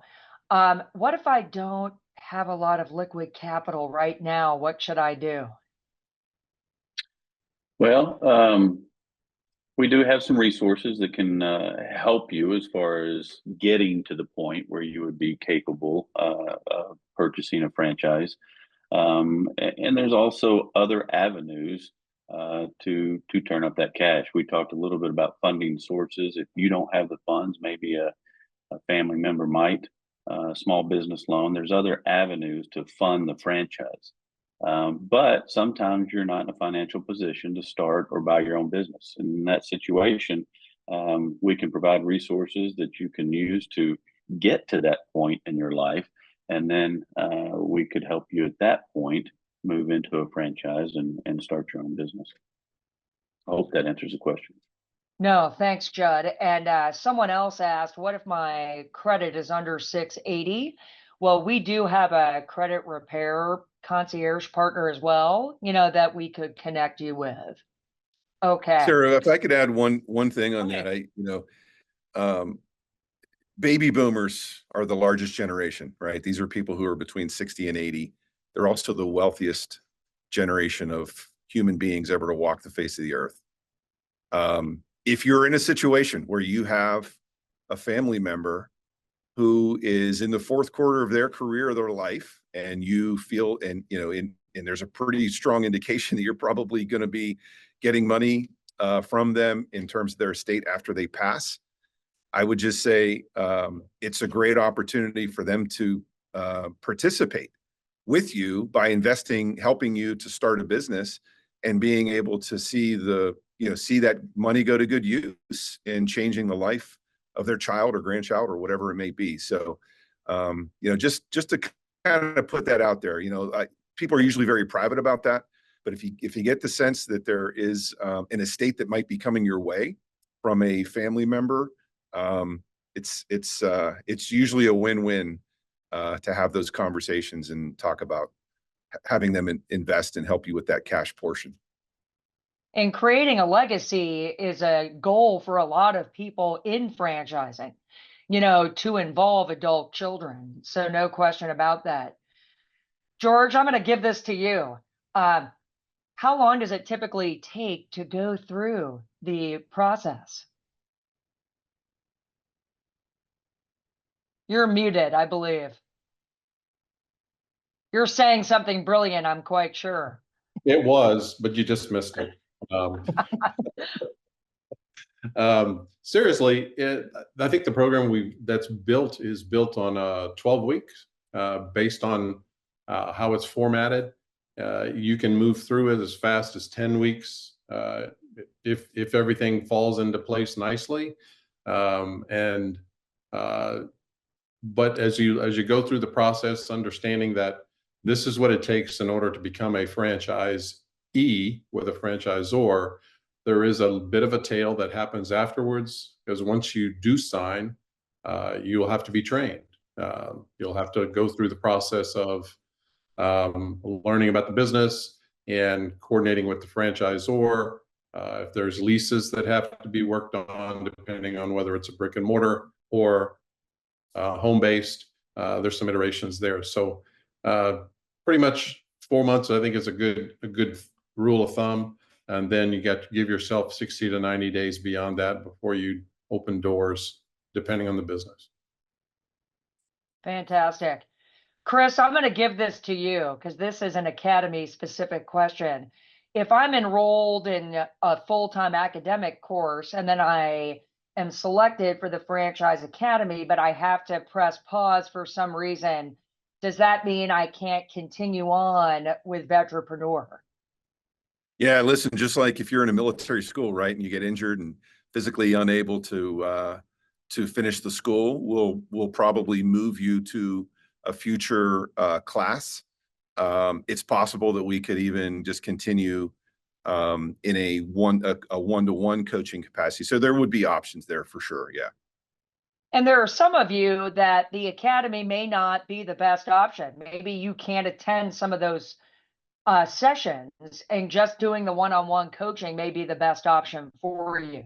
What if I don't have a lot of liquid capital right now? What should I do?
Well, we do have some resources that can help you as far as getting to the point where you would be capable of purchasing a franchise. And there's also other avenues to turn up that cash. We talked a little bit about funding sources. If you don't have the funds, maybe a family member might, small business loan. There's other avenues to fund the franchise. But sometimes you're not in a financial position to start or buy your own business. And in that situation, we can provide resources that you can use to get to that point in your life. And then we could help you at that point move into a franchise and start your own business. I hope that answers the question.
No, thanks, Judd. And someone else asked, what if my credit is under 680? Well, we do have a credit repair concierge partner as well, that we could connect you with. Okay.
Sarah, if I could add one thing on
Okay.
that, baby boomers are the largest generation, right? These are people who are between 60 and 80. They're also the wealthiest generation of human beings ever to walk the face of the earth. If you're in a situation where you have a family member who is in the fourth quarter of their career or their life, and you feel, and there's a pretty strong indication that you're probably going to be getting money from them in terms of their estate after they pass, I would just say it's a great opportunity for them to participate with you by investing, helping you to start a business, and being able to see that money go to good use in changing the life of their child or grandchild or whatever it may be. So, just to kind of put that out there, people are usually very private about that, but if you get the sense that there is an estate that might be coming your way from a family member, it's usually a win-win to have those conversations and talk about having them invest and help you with that cash portion.
And creating a legacy is a goal for a lot of people in franchising, to involve adult children. So no question about that. George, I'm going to give this to you. How long does it typically take to go through the process? You're muted, I believe. You're saying something brilliant, I'm quite sure.
It was, but you just missed it. Seriously, I think the program that's built is built on 12 weeks based on how it's formatted. You can move through it as fast as 10 weeks if everything falls into place nicely. But as you go through the process, understanding that this is what it takes in order to become a franchisee with a franchisor, there is a bit of a tail that happens afterwards, because once you do sign, you will have to be trained. You'll have to go through the process of learning about the business and coordinating with the franchisor. If there's leases that have to be worked on, depending on whether it's a brick and mortar or home-based, there's some iterations there. So pretty much 4 months, I think, is a good rule of thumb. And then you got to give yourself 60 to 90 days beyond that before you open doors, depending on the business.
Fantastic. Chris, I'm going to give this to you because this is an academy specific question. If I'm enrolled in a full-time academic course and then I am selected for the Franchise Academy, but I have to press pause for some reason, does that mean I can't continue on with Vetrepreneur?
Yeah, listen, just like if you're in a military school, right, and you get injured and physically unable to finish the school, we'll probably move you to a future class. It's possible that we could even just continue in a one-to-one coaching capacity. So there would be options there for sure. Yeah.
And there are some of you that the academy may not be the best option. Maybe you can't attend some of those sessions, and just doing the one-on-one coaching may be the best option for you.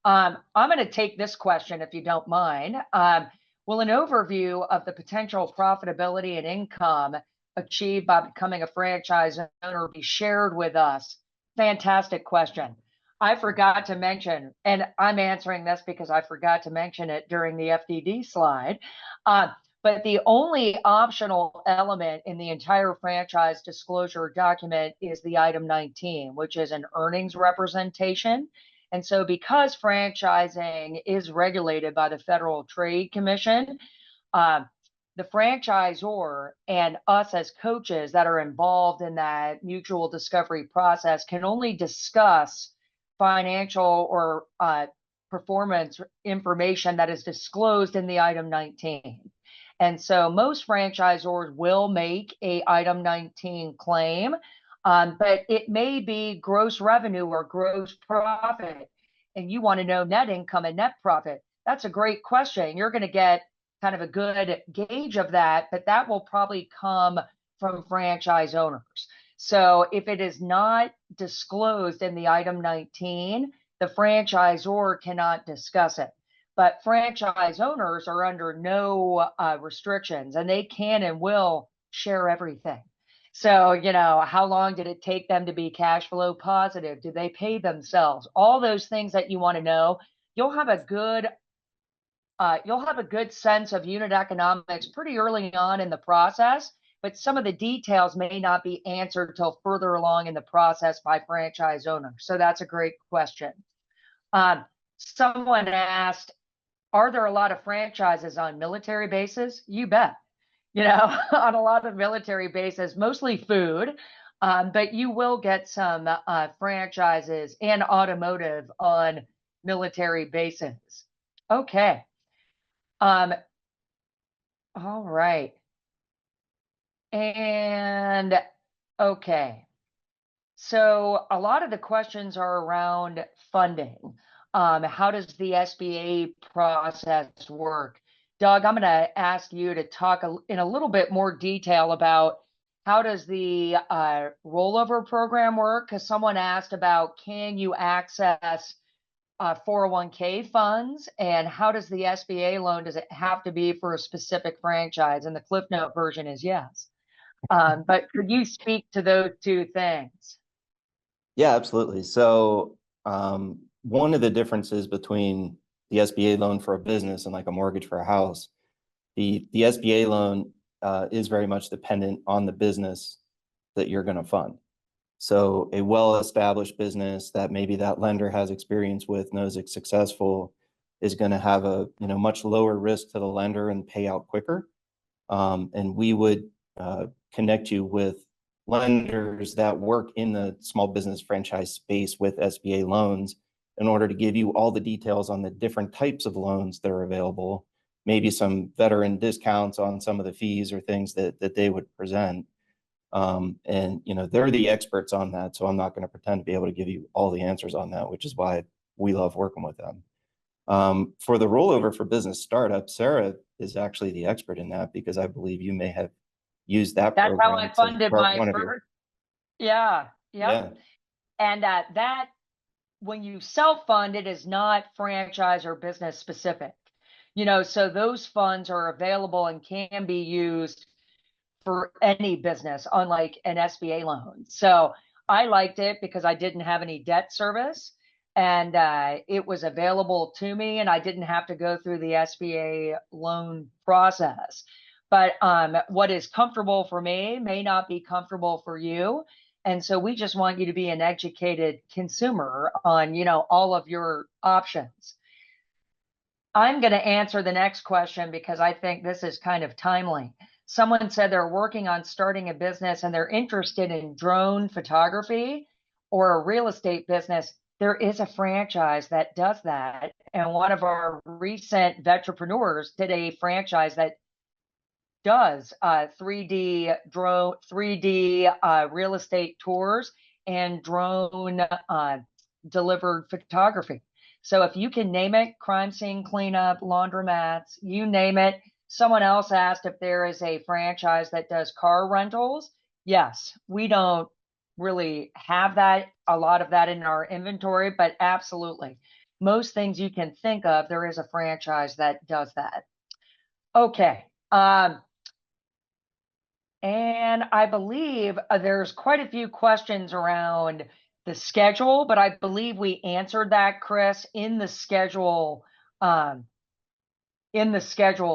I'm going to take this question, if you don't mind. Will an overview of the potential profitability and income achieved by becoming a franchise owner be shared with us? Fantastic question. I forgot to mention, and I'm answering this because I forgot to mention it during the FDD slide. But the only optional element in the entire franchise disclosure document is the item 19, which is an earnings representation. And so because franchising is regulated by the Federal Trade Commission, the franchisor and us as coaches that are involved in that mutual discovery process can only discuss financial or performance information that is disclosed in the item 19. And so most franchisors will make a item 19 claim, but it may be gross revenue or gross profit. And you want to know net income and net profit. That's a great question. You're going to get kind of a good gauge of that, but that will probably come from franchise owners. So if it is not disclosed in the item 19, the franchisor cannot discuss it. But franchise owners are under no restrictions, and they can and will share everything. So, how long did it take them to be cash flow positive? Did they pay themselves? All those things that you want to know, you'll have a good sense of unit economics pretty early on in the process, but some of the details may not be answered till further along in the process by franchise owners. So that's a great question. Someone asked, are there a lot of franchises on military bases? You bet. On a lot of military bases, mostly food, but you will get some franchises and automotive on military bases. Okay. All right. And okay. So a lot of the questions are around funding. How does the SBA process work? Doug, I'm going to ask you to talk in a little bit more detail about how does the rollover program work? Because someone asked about, can you access 401k funds, and how does the SBA loan, does it have to be for a specific franchise? And the Cliff Note version is yes. But could you speak to those two things?
Yeah, absolutely. So one of the differences between the SBA loan for a business and like a mortgage for a house, the SBA loan is very much dependent on the business that you're going to fund. So a well-established business that maybe that lender has experience with, knows it's successful, is going to have a much lower risk to the lender and pay out quicker. And we would connect you with lenders that work in the small business franchise space with SBA loans in order to give you all the details on the different types of loans that are available, maybe some veteran discounts on some of the fees or things that they would present. And they're the experts on that, so I'm not going to pretend to be able to give you all the answers on that, which is why we love working with them. For the rollover for business startup, Sarah is actually the expert in that, because I believe you may have used that
That's
program.
how I funded my first. Yeah. And that when you self-fund, it is not franchise or business specific. So those funds are available and can be used for any business, unlike an SBA loan. So I liked it because I didn't have any debt service, and it was available to me, and I didn't have to go through the SBA loan process. But what is comfortable for me may not be comfortable for you. And so we just want you to be an educated consumer on, all of your options. I'm going to answer the next question because I think this is kind of timely. Someone said they're working on starting a business and they're interested in drone photography or a real estate business. There is a franchise that does that. And one of our recent Vetrepreneurs did a franchise that does 3D real estate tours and drone delivered photography. So if you can name it, crime scene cleanup, laundromats, you name it. Someone else asked if there is a franchise that does car rentals. Yes, we don't really have a lot of that in our inventory, but absolutely. Most things you can think of, there is a franchise that does that. Okay. And I believe there's quite a few questions around the schedule, but I believe we answered that, Chris, in the schedule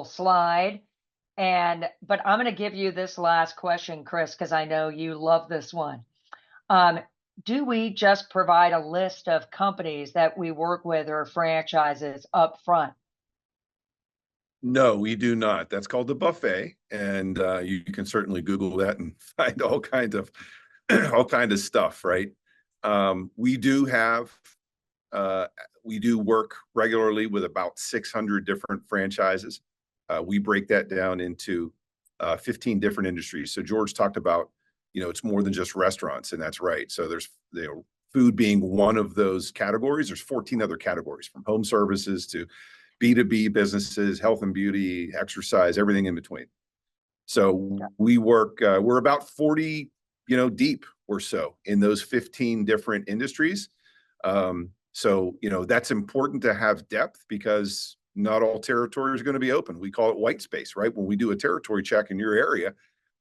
slide. But I'm going to give you this last question, Chris, because I know you love this one. Do we just provide a list of companies that we work with or franchises up front?
No, we do not. That's called the buffet, and you can certainly Google that and find all kind of all kind of stuff, right? We do have we do work regularly with about 600 different franchises. We break that down into 15 different industries. So George talked about, it's more than just restaurants, and that's right. So there's, food being one of those categories. There's 14 other categories, from home services to B2B businesses, health and beauty, exercise, everything in between. So we work, we're about 40, deep or so in those 15 different industries. So, that's important to have depth, because not all territory is going to be open. We call it white space, right? When we do a territory check in your area,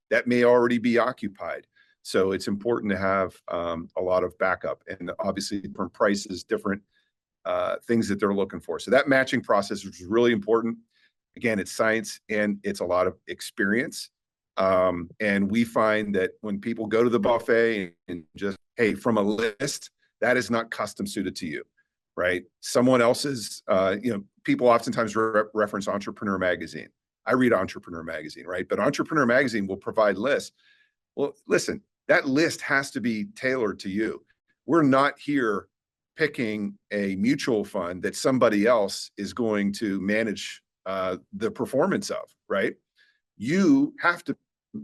that may already be occupied. So it's important to have a lot of backup, and obviously different prices, different things that they're looking for. So that matching process is really important. Again, it's science and it's a lot of experience. And we find that when people go to the buffet and just, hey, from a list, that is not custom suited to you, right? Someone else's, people oftentimes reference Entrepreneur Magazine. I read Entrepreneur Magazine, right? But Entrepreneur Magazine will provide lists. Well, listen, that list has to be tailored to you. We're not here picking a mutual fund that somebody else is going to manage the performance of, right? You have to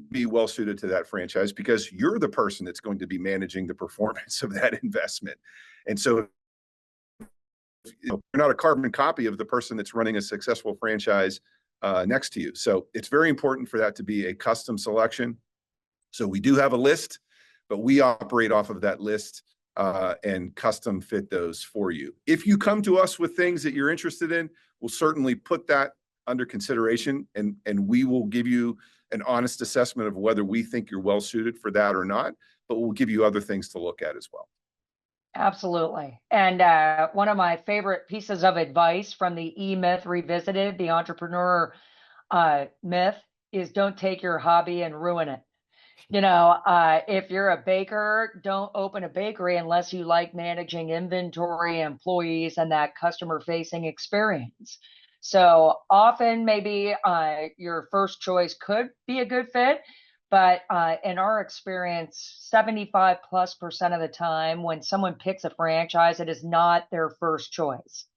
be well suited to that franchise, because you're the person that's going to be managing the performance of that investment. And so, you're not a carbon copy of the person that's running a successful franchise next to you. So it's very important for that to be a custom selection. So we do have a list, but we operate off of that list and custom fit those for you. If you come to us with things that you're interested in, we'll certainly put that under consideration, and we will give you an honest assessment of whether we think you're well suited for that or not, but we'll give you other things to look at as well.
Absolutely. And one of my favorite pieces of advice from the E-Myth Revisited, the entrepreneur myth, is don't take your hobby and ruin it. If you're a baker, don't open a bakery unless you like managing inventory, employees, and that customer-facing experience. So often, maybe your first choice could be a good fit, but in our experience, 75+% of the time, when someone picks a franchise, it is not their first choice.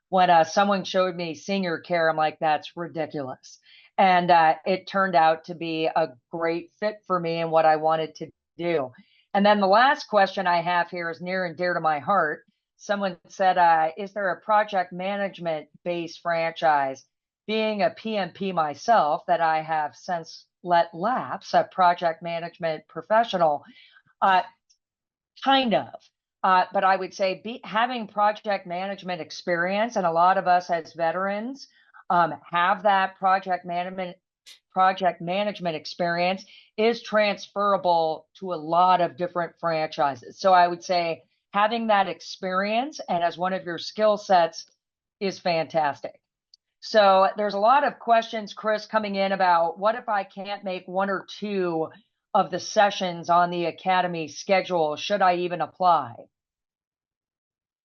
When someone showed me senior care, I'm like, that's ridiculous. And it turned out to be a great fit for me and what I wanted to do. And then the last question I have here is near and dear to my heart. Someone said, is there a project management based franchise? Being a PMP myself, that I have since let lapse, a project management professional, kind of. But I would say having project management experience, and a lot of us as veterans have that project management experience, is transferable to a lot of different franchises. So I would say having that experience and as one of your skill sets is fantastic. So there's a lot of questions, Chris, coming in about what if I can't make one or two of the sessions on the Academy schedule? Should I even apply?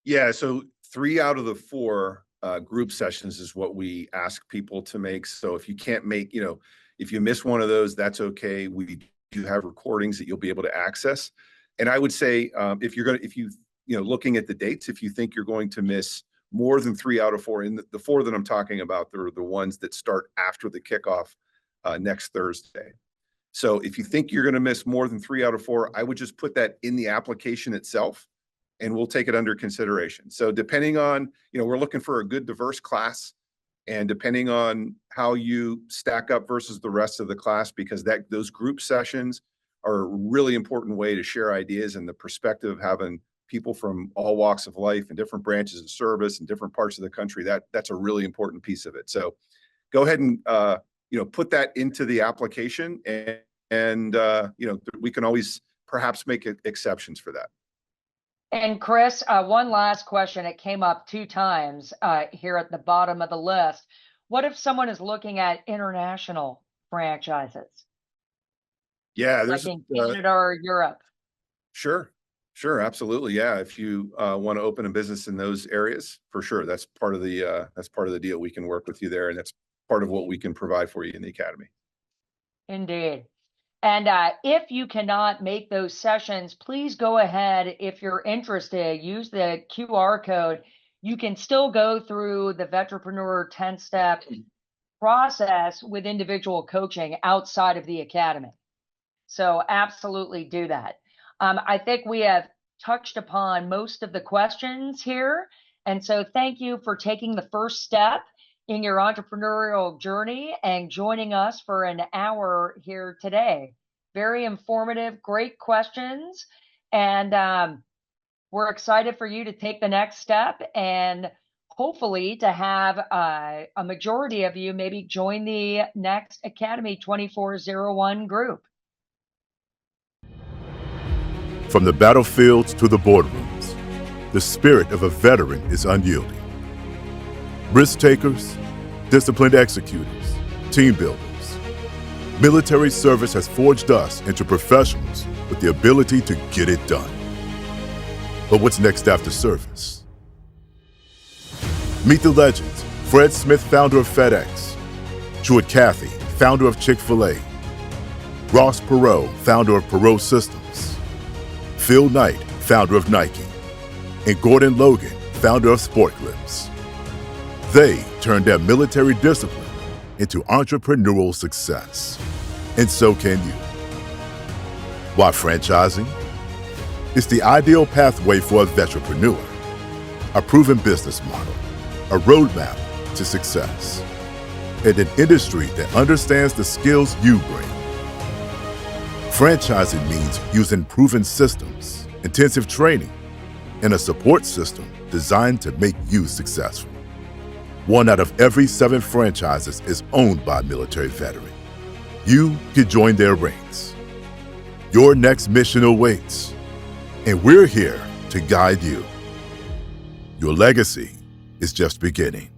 Yeah, so 3 out of the 4 group sessions is what we ask people to make. So if you can't make, if you miss one of those, that's okay. We do have recordings that you'll be able to access. And I would say, if you looking at the dates, if you think you're going to miss more than 3 out of 4, and the 4 that I'm talking about, they're the ones that start after the kickoff next Thursday. So if you think you're going to miss more than 3 out of 4, I would just put that in the application itself, and we'll take it under consideration. So depending on, we're looking for a good diverse class, and depending on how you stack up versus the rest of the class, because those group sessions are a really important way to share ideas, and the perspective of having people from all walks of life and different branches of service and different parts of the country, that's a really important piece of it. So go ahead and, put that into the application, and we can always perhaps make exceptions for that.
And Chris, one last question. It came up 2 times here at the bottom of the list. What if someone is looking at international franchises,
Yeah,
like
there's
in Canada or Europe?
sure. Sure, absolutely. Yeah, if you want to open a business in those areas, for sure, that's part of the deal. We can work with you there, and that's part of what we can provide for you in the academy.
Indeed. And if you cannot make those sessions, please go ahead. If you're interested, use the QR code. You can still go through the Vetrepreneur 10-step process with individual coaching outside of the academy. So absolutely do that. I think we have touched upon most of the questions here. And so thank you for taking the first step in your entrepreneurial journey and joining us for an hour here today. Very informative, great questions. And we're excited for you to take the next step and hopefully to have a majority of you maybe join the next Academy 2401 group.
From the battlefields to the boardrooms, the spirit of a veteran is unyielding. Risk takers, disciplined executors, team builders. Military service has forged us into professionals with the ability to get it done. But what's next after service? Meet the legends: Fred Smith, founder of FedEx; Jewett Cathy, founder of Chick-fil-A; Ross Perot, founder of Perot Systems; Phil Knight, founder of Nike; and Gordon Logan, founder of Sport Clips. They turned their military discipline into entrepreneurial success. And so can you. Why franchising? It's the ideal pathway for a vetrepreneur, a proven business model, a roadmap to success, and an industry that understands the skills you bring. Franchising means using proven systems, intensive training, and a support system designed to make you successful. 1 out of every 7 franchises is owned by a military veteran. You can join their ranks. Your next mission awaits, and we're here to guide you. Your legacy is just beginning.